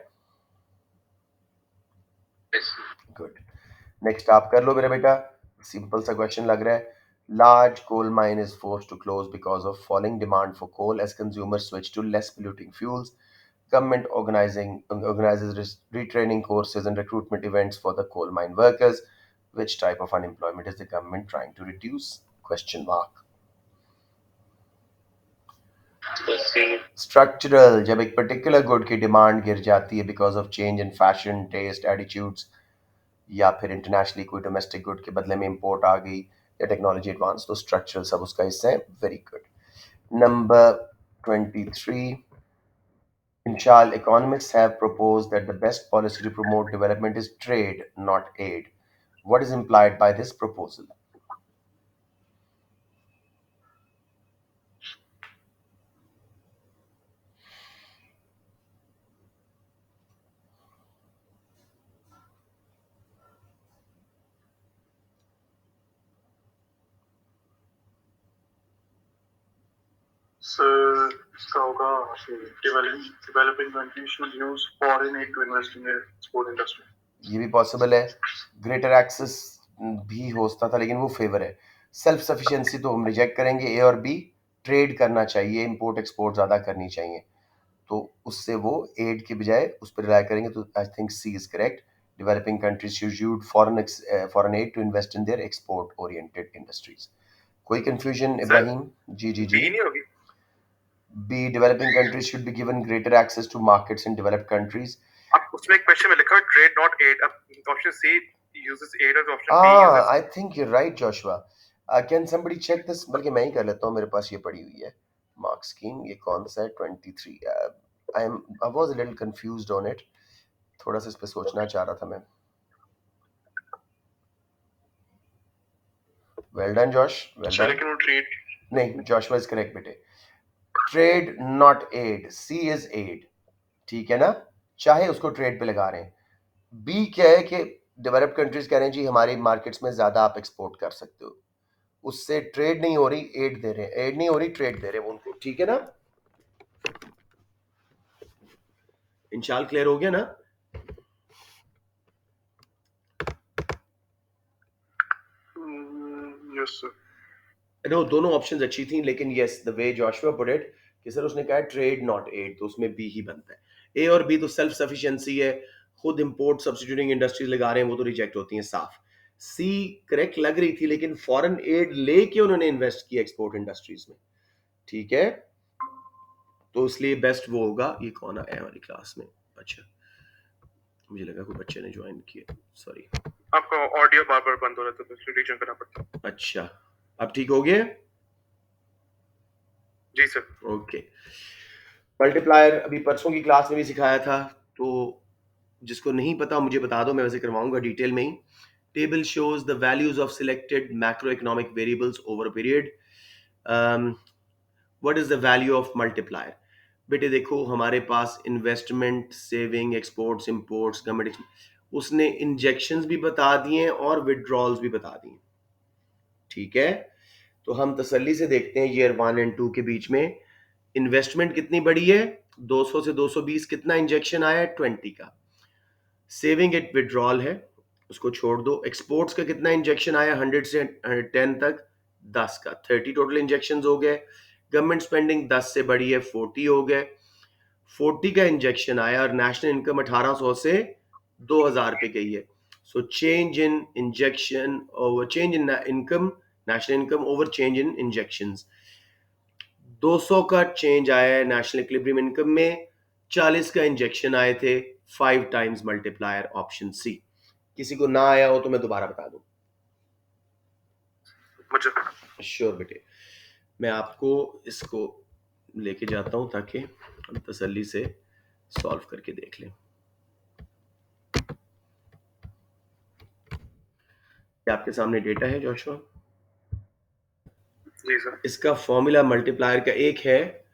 गुड. नेक्स्ट आप कर लो मेरा बेटा. सिंपल सा क्वेश्चन लग रहा है. Large coal mine is forced to close because of falling demand for coal as consumers switch to less polluting fuels. Government organizes retraining courses and recruitment events for the coal mine workers. Which type of unemployment is the government trying to reduce? Question mark. Structural. जब एक particular good की demand गिर जाती है because of change in fashion, taste, attitudes, या फिर इंटरनेशनली कोई डोमेस्टिक गुड के बदले में इंपोर्ट आ गई या टेक्नोलॉजी एडवांस, तो स्ट्रक्चरल सब उसका हिस्सा है. Very good. Number 23. Inshal, economists have proposed that the best policy to promote development is trade, not aid. What is implied by this proposal? Sir इसका होगा developing countries should use foreign aid to invest in export industry. ये भी पॉसिबल है. ग्रेटर एक्सेस भी होता था, लेकिन वो फेवर है. सेल्फ सफिशिएंसी तो हम रिजेक्ट करेंगे. ए और बी. ट्रेड करना चाहिए, इंपोर्ट एक्सपोर्ट ज़्यादा करनी चाहिए, तो उससे वो एड के बजाय उस पर रिलाय करेंगे. तो I think C is correct. Developing countries should use foreign aid to invest in their export oriented industries. कोई कंफ्यूजन इब्राहिम? जी जी जी. नहीं होगी. B. Developing countries should be given greater access to markets in developed countries. अब उसमें एक क्वेश्चन में लिखा है ट्रेड नॉट एड. अब ऑप्शन सी यूजेस एड और option B uses. I think you right Joshua. Can somebody check this? बल्कि मैं ही कर लेता हूँ, मेरे पास ये पड़ी हुई है मार्क स्कीम. ये कौन सा है? 23. I was a little confused on it. थोड़ा सा इस पे सोचना चाह रहा था मैं. Well done Josh, well done. लेकिन वो ट्रेड नहीं, जॉशुआ इज करेक्ट बेटे. Trade not aid. C is aid. ठीक है ना, चाहे उसको ट्रेड पे लगा रहे हैं. बी क्या है कि डेवलप्ड कंट्रीज कह रहे हैं जी हमारी मार्केट्स में ज्यादा आप एक्सपोर्ट कर सकते हो, उससे ट्रेड नहीं हो रही, एड दे रहे हैं. एड नहीं हो रही, ट्रेड दे रहे हैं उनको. ठीक है ना? इंशाल क्लियर हो गया ना? Yes sir. नो, दोनों ऑप्शंस अच्छी थी, लेकिन yes the way Joshua put it कि सर उसने कहा ट्रेड नॉट एड, तो उसमें बी ही बनता है. ए और बी तो सेल्फ सफिशिएंसी है, खुद इंपोर्ट सब्स्टिट्यूटिंग इंडस्ट्रीज लगा रहे हैं, वो तो रिजेक्ट होती हैं साफ. सी करेक्ट लग रही थी, लेकिन फॉरेन एड लेके उन्होंने इन्वेस्ट किया एक्सपोर्ट इंडस्ट्रीज में. ठीक है, तो इसलिए बेस्ट वो होगा. ये कौन आया हमारी क्लास में? अच्छा, मुझे लगा कोई बच्चे ने ज्वाइन किया, सॉरी. आपका ऑडियो बार बार बंद हो रहा था, तो इसलिए रीजन करना पड़ता. अच्छा, अब ठीक हो गया? जी सर. ओके. मल्टीप्लायर अभी परसों की क्लास में भी सिखाया था, तो जिसको नहीं पता मुझे बता दो, मैं वैसे करवाऊंगा डिटेल में ही. Table shows the values of selected macroeconomic variables over a period. What is the value of multiplier? बेटे देखो हमारे पास investment, saving, exports, imports, government, उसने इंजेक्शंस भी बता दिए हैं और विड्रॉल्स भी बता दिए। ठीक है, तो हम तसल्ली से देखते हैं ईयर 1 और 2 के बीच में इन्वेस्टमेंट कितनी बढ़ी है। 200 से 220 कितना इंजेक्शन आया है? 20 का। सेविंग एट विड्रॉल है, उसको छोड़ दो। एक्सपोर्ट्स का कितना इंजेक्शन आया? 100 से 110 तक, 10 का, 30 टोटल इंजेक्शन हो गए। गवर्नमेंट स्पेंडिंग 10 से बढ़ी है, 40 हो गए, 40 का इंजेक्शन आया और नेशनल इनकम 1800 से 2000 पे गई है। So change in injection over change in income, national income over change in injections. 200 का चेंज आया है नेशनल इक्विलिब्रियम इनकम में, 40 का इंजेक्शन आए थे, 5 टाइम्स मल्टीप्लायर, ऑप्शन सी। किसी को ना आया हो तो मैं दोबारा बता दूं। मुझे श्योर बेटे, मैं आपको इसको लेके जाता हूं ताकि हम तसल्ली से सॉल्व करके देख लें। क्या आपके सामने डेटा है जोशुआ? जी सर। इसका फॉर्मूला मल्टीप्लायर का एक है,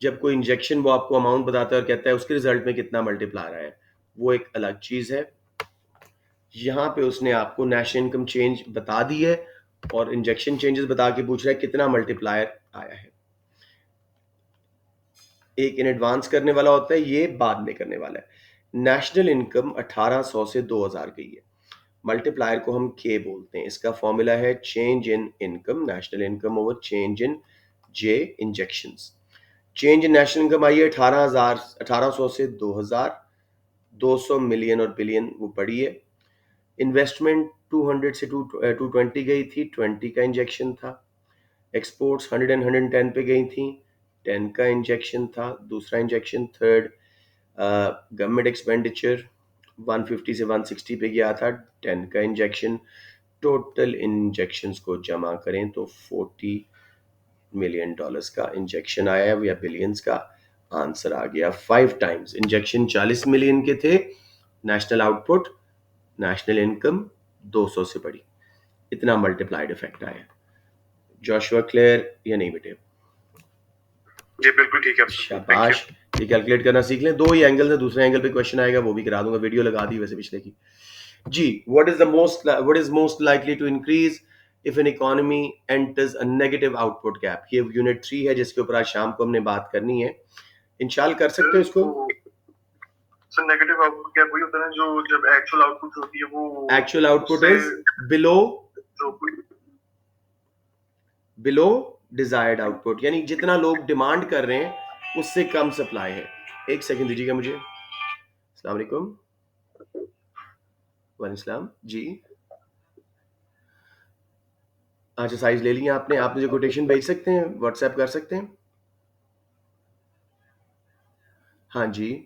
जब कोई इंजेक्शन वो आपको अमाउंट बताता है और कहता है उसके रिजल्ट में कितना मल्टीप्लायर आया है, वो एक अलग चीज है। यहाँ पे उसने आपको नेशनल इनकम चेंज बता दी है और इंजेक्शन चेंजेस बता के पूछ रहा है कितना मल्टीप्लायर आया है। एक इन एडवांस करने वाला होता है, ये बाद में करने वाला है। नेशनल इनकम 1800 से 2000 गई है, मल्टीप्लायर को हम के बोलते हैं। इसका फॉर्मूला है change in income, national income over change in J injections. Change in national income आई है 1800 से 2000, 200 मिलियन और बिलियन वो बढ़ी है। इन्वेस्टमेंट 200 से 220 गई थी, 20 का इंजेक्शन था। एक्सपोर्ट्स 100 एंड 110 पे गई थी, 10 का इंजेक्शन था, दूसरा इंजेक्शन। थर्ड, गवर्नमेंट एक्सपेंडिचर 150 से 160 पे गया था, 10 का इंजेक्शन। टोटल इंजेक्शंस को जमा करें तो 40 मिलियन डॉलर्स का इंजेक्शन आया है, या बिलियंस का। आंसर आ गया 5 टाइम्स। इंजेक्शन 40 मिलियन के थे, नेशनल आउटपुट, नेशनल इनकम 200 से बढ़ी, इतना मल्टीप्लाइड इफेक्ट आया। जोशुआ क्लियर या नहीं बेटे? जी बिल्कुल ठीक है सर, थैंक यू। शाबाश, ये कैलकुलेट करना सीख लें। 2 ही एंगल है, दूसरे एंगल पे क्वेश्चन आएगा वो भी करा दूंगा, वीडियो लगा दी वैसे पिछले की। जी, what is most likely to increase if an economy enters a negative output gap? ये यूनिट 3 है जिसके ऊपर आज शाम को हमने बात करनी है। इंशाल्लाह कर सकते हो इसको। सर नेगेटिव आउटपुट क्या वही होता है जो जब एक्चुअल आउटपुट होती है वो एक्चुअल आउटपुट उससे इज बिलो जो बिलो डिजायर्ड आउटपुट, यानी जितना लोग डिमांड कर रहे हैं उससे कम सप्लाई है। एक सेकंड दीजिएगा मुझे। अस्सलाम वालेकुम। वालेकुम जी। अच्छा, साइज ले लिया आपने? आपने जो कोटेशन भेज सकते हैं, व्हाट्सएप कर सकते हैं? हाँ जी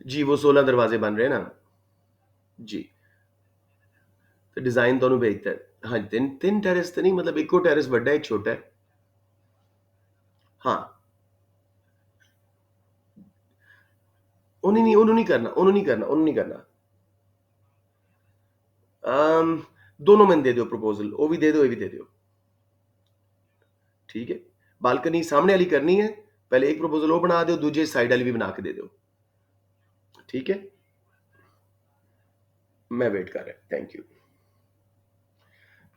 जी, वो 16 दरवाजे बन रहे हैं ना जी, तो डिजाइन दोनों भेजता है। हाँ, तीन तीन टेरेस तो नहीं, मतलब एक को टेरेस बड़ा है, एक छोटा है। हाँ, उन्होंने नहीं करना। अम, दोनों में दे दो प्रपोजल, वो भी दे दो, ये भी दे दो। ठीक है, बालकनी सामने वाली करनी है, पहले एक प्रपोजल वो बना दो, दूसरे साइड वाली भी बना के दे दो। ठीक है, मैं वेट कर रहा, थैंक यू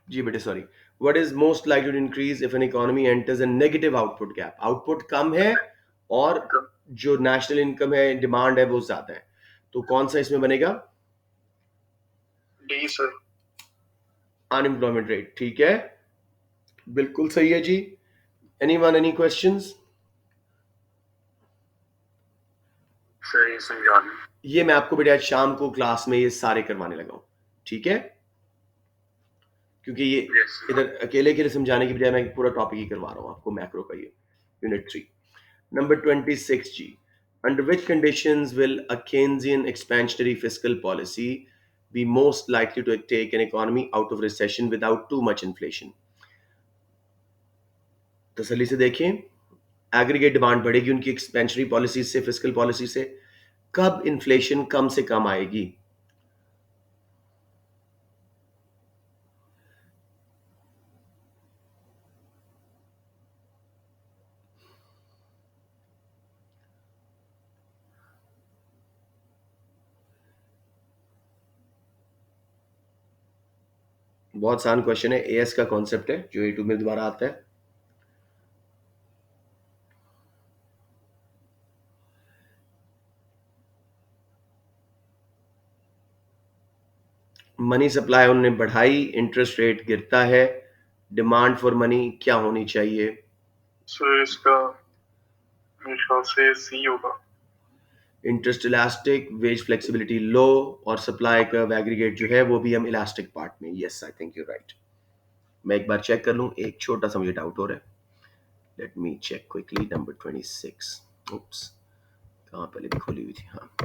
जी बेटे। Sorry, what is most likely to increase if an economy enters a negative output gap? Output कम है और जो नेशनल इनकम है, डिमांड है, वो ज्यादा है, तो कौन सा इसमें बनेगा? D sir. Unemployment rate. ठीक है, बिल्कुल सही है जी। Anyone, any questions? सर ये समझा दें। ये मैं आपको बेटा आज शाम को क्लास में ये सारे करवाने लगा हूं, ठीक है? क्योंकि ये यस इधर अकेले के लिए समझाने की बजाय मैं पूरा टॉपिक ही करवा रहा हूँ आपको, मैक्रो का ये यूनिट 3। नंबर 26 जी, under which conditions will a Keynesian expansionary fiscal policy be most likely to take an economy out of recession without too much inflation? तसल्ली से देखें, एग्रीगेट डिमांड बढ़ेगी उनकी एक्सपेंशनरी पॉलिसी से, फिस्कल पॉलिसी से। कब इन्फ्लेशन कम से कम आएगी? बहुत आसान क्वेश्चन है, एएस का कॉन्सेप्ट है जो A2 में दोबारा आता है। मनी सप्लाई उन्होंने बढ़ाई, इंटरेस्ट रेट गिरता है, डिमांड फॉर मनी क्या होनी चाहिए? सो इसका मेरे ख्याल से सी होगा। इंटरेस्ट इलास्टिक, वेज फ्लेक्सिबिलिटी लो, और सप्लाई कर्व एग्रीगेट जो है वो भी हम इलास्टिक पार्ट में। Yes, I think you right. मैं एक बार चेक कर लूं, एक छोटा सा मुझे डाउट हो रहा है। Let me check quickly. Number 26, oops, कहाँ पहले भी खोली हुई थी? हाँ,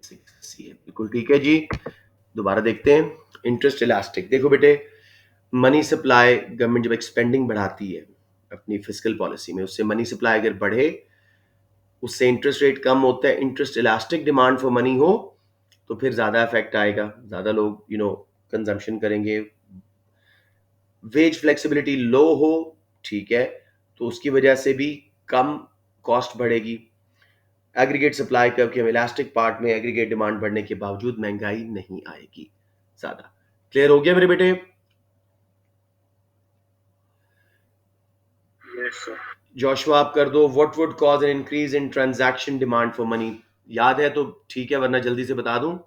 26 सी है, बिल्कुल ठीक है जी। दोबारा देखते हैं। इंटरेस्ट इलास्टिक, देखो बेटे, मनी सप्लाई गवर्नमेंट जब एक्सपेंडिंग बढ़ाती है अपनी फिजिकल पॉलिसी में, उससे मनी सप्लाई अगर बढ़े, उससे इंटरेस्ट रेट कम होता है। Interest elastic demand for money हो तो फिर ज्यादा इफेक्ट आएगा, ज्यादा लोग कंजम्पशन करेंगे। वेज फ्लेक्सिबिलिटी लो हो, ठीक है, तो उसकी वजह से भी कम कॉस्ट बढ़ेगी। एग्रीगेट सप्लाई कर्व के इलास्टिक पार्ट में एग्रीगेट डिमांड बढ़ने के बावजूद महंगाई नहीं आएगी ज्यादा। क्लियर हो गया मेरे बेटे? Yes sir. जोशुआ आप कर दो। What would cause an increase in transaction demand for money? याद है तो ठीक है, वरना जल्दी से बता दूं।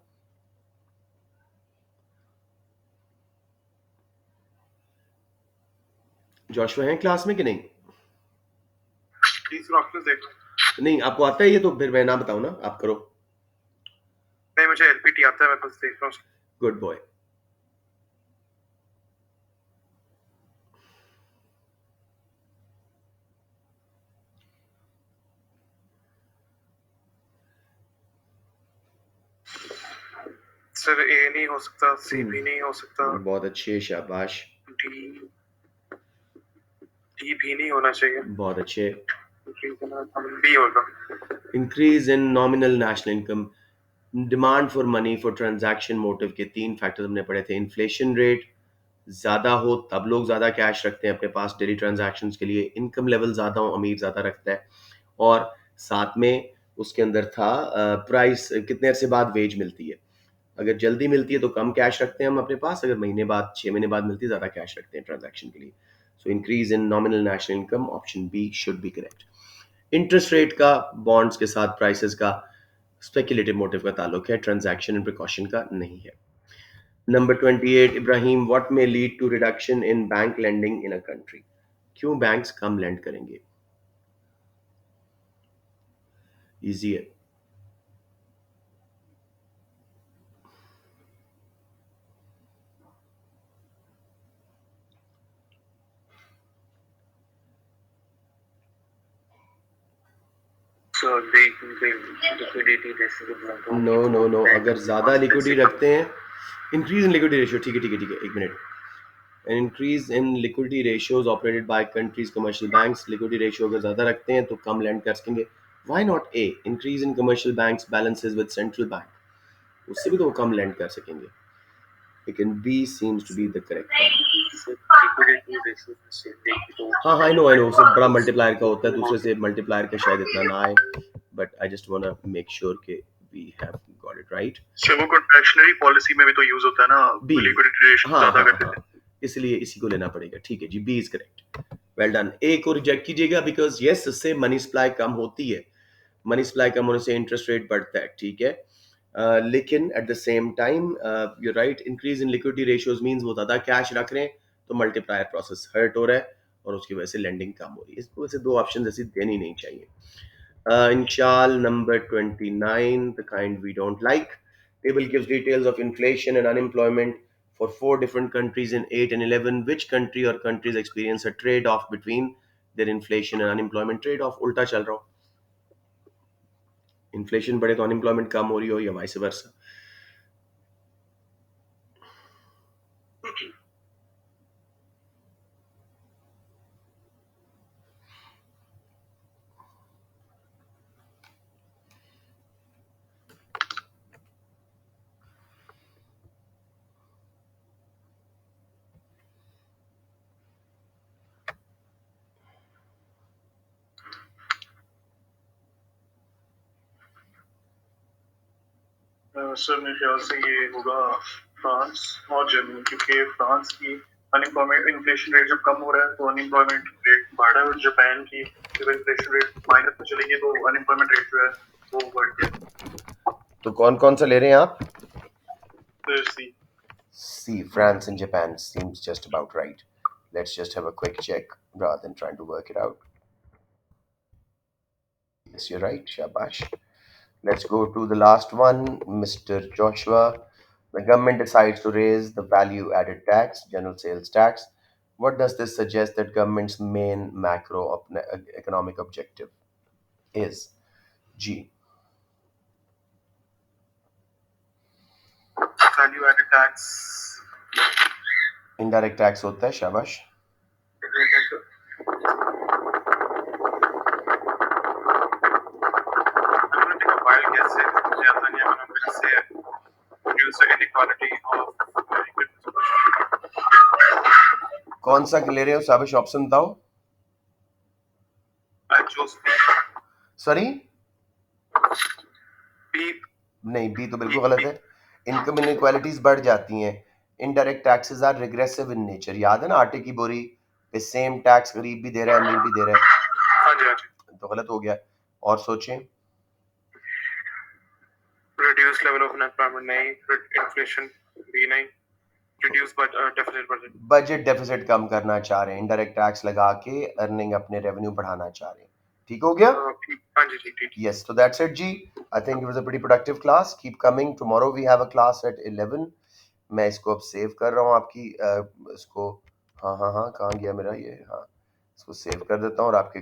जोशुआ है क्लास में कि नहीं? प्लीज ऑप्शन देखो। नहीं, आपको आता है ये? तो फिर मैं ना बताऊं ना, आप करो। नहीं, मुझे एलपीटी आता है, मैं बस देख रहा हूँ। Good boy. सर ए नहीं हो सकता, सी भी नहीं हो सकता, बहुत अच्छे, शाबाश। डी डी भी नहीं होना चाहिए, बहुत अच्छे। बी होगा। Increase in nominal national income, demand for money for transaction motive के तीन फैक्टर्स हमने पढ़े थे। इन्फ्लेशन रेट ज्यादा हो तब लोग ज्यादा कैश रखते हैं अपने पास डेली ट्रांजैक्शन के लिए, इनकम लेवल ज्यादा हो अमीर ज्यादा रखता है, और साथ में उसके अंदर था प्राइस, कितने अरसे बाद वेज मिलती है। अगर जल्दी मिलती है तो कम कैश रखते हैं हम अपने पास, अगर महीने बाद 6 महीने बाद मिलती है ज्यादा कैश रखते हैं ट्रांजैक्शन के लिए। So increase in nominal national income, option B should be correct. Interest rate का बॉन्ड्स के साथ प्राइसेस का स्पेकुलेटिव मोटिव का ताल्लुक है, ट्रांजैक्शन एंड प्रिकॉशन का नहीं है। Number 28, Ibrahim, what may lead to reduction in bank lending in a country? क्यों बैंक्स कम लेंड करेंगे? इजी है। नो नो नो, अगर ज्यादा लिक्विडिटी रखते हैं, इंक्रीज इन लिक्विडिटी रेशियो, ठीक है ठीक है ठीक है, एक minute. An increase in liquidity ratios operated by countries commercial banks, liquidity ratio अगर ज़्यादा रखते हैं तो कम lend कर सकेंगे। Why not A, increase in commercial banks balances with central bank, उससे भी तो वो कम lend कर सकेंगे। लेकिन B seems to be the correct one। हाँ हाँ, I know, उससे बड़ा मल्टीप्लायर का होता है, दूसरे से मल्टीप्लायर का शायद इतना ना आए, but I just want to make sure कि we have got it right. Sir वो कॉन्ट्रैक्शनरी पॉलिसी में भी तो यूज होता है ना, बी, लिक्विडिटी रेशियो हाँ ज्यादा हाँ कर देते हाँ, इसलिए इसी को लेना पड़ेगा। ठीक है जी, B is correct. Well done. A को रिजेक्ट कीजिएगा बिकॉज यस, इससे मनी सप्लाई कम होती है, मनी सप्लाई कम होने से इंटरेस्ट रेट बढ़ता है, ठीक है। लेकिन at the same time you right, increase in liquidity ratios means वो ज्यादा कैश रख रहे हैं तो मल्टीप्लायर प्रोसेस हर्ट हो रहा है और उसकी वजह से लेंडिंग कम हो रही है। इसको वैसे दो ऑप्शन ऐसी देनी नहीं चाहिए। Inshal number 29, the kind we don't like. Table gives details of inflation and unemployment for 4 different countries in 8 and 11. Which country or countries experience a trade-off between their inflation and unemployment? Trade-off उल्टा चल रहा हो, इन्फ्लेशन बढ़े तो अनएम्प्लॉयमेंट कम हो रही हो, या वाइस वर्सा। सर मेरे ख्याल से ये होगा फ्रांस और जर्मनी, क्योंकि फ्रांस की अनएम्प्लॉयमेंट इन्फ्लेशन रेट जब कम हो रहा है तो अनएम्प्लॉयमेंट रेट बढ़ रहा है, और जापान की जब इन्फ्लेशन रेट माइनस में चलेगी तो अनएम्प्लॉयमेंट रेट जो है वो बढ़ गया। तो कौन कौन सा ले रहे हैं आप? फिर सी। C, France and Japan seems just about right. Let's just have a quick check rather than trying to work it out. Yes, you're right. Shabash. Let's go to the last one, Mr. Joshua. The government decides to raise the value added tax, general sales tax. What does this suggest that government's main economic objective is? G. Value added tax. Indirect tax होता है, शाबाश. Wild guess है, मुझे आता नहीं है, but I'm gonna say reduce the inequality of American people. कौन सा ले रहे हो शाबाश? ऑप्शन बताओ. I chose B. Sorry, B. नहीं, बी तो बिल्कुल गलत है. इनकम इनइक्वालिटीज बढ़ जाती हैं. Indirect taxes are regressive in nature. याद है ना, आटे की बोरी पे सेम टैक्स गरीब भी दे रहा है, अमीर भी दे रहा है. हाँ जी हाँ जी। तो गलत हो गया. और सोचें. रिड्यूस लेवल ऑफ अनएम्प्लॉयमेंट नहीं, इन्फ्लेशन भी नहीं, reduce deficit budget. Budget deficit कम करना चाह रहे हैं, इनडायरेक्ट टैक्स लगा के अर्निंग अपने रेवेन्यू बढ़ाना चाह रहे हैं. ठीक हो गया? हाँ जी ठीक ठीक। Yes, so that's it, G. I think it was a pretty productive class. Keep coming. Tomorrow we have a class at 11. मैं इसको अब सेव कर रहा हूँ आपकी इसको. हाँ हाँ हाँ, कहाँ गया मेरा ये? हाँ, इसको सेव कर देता हूँ और आपके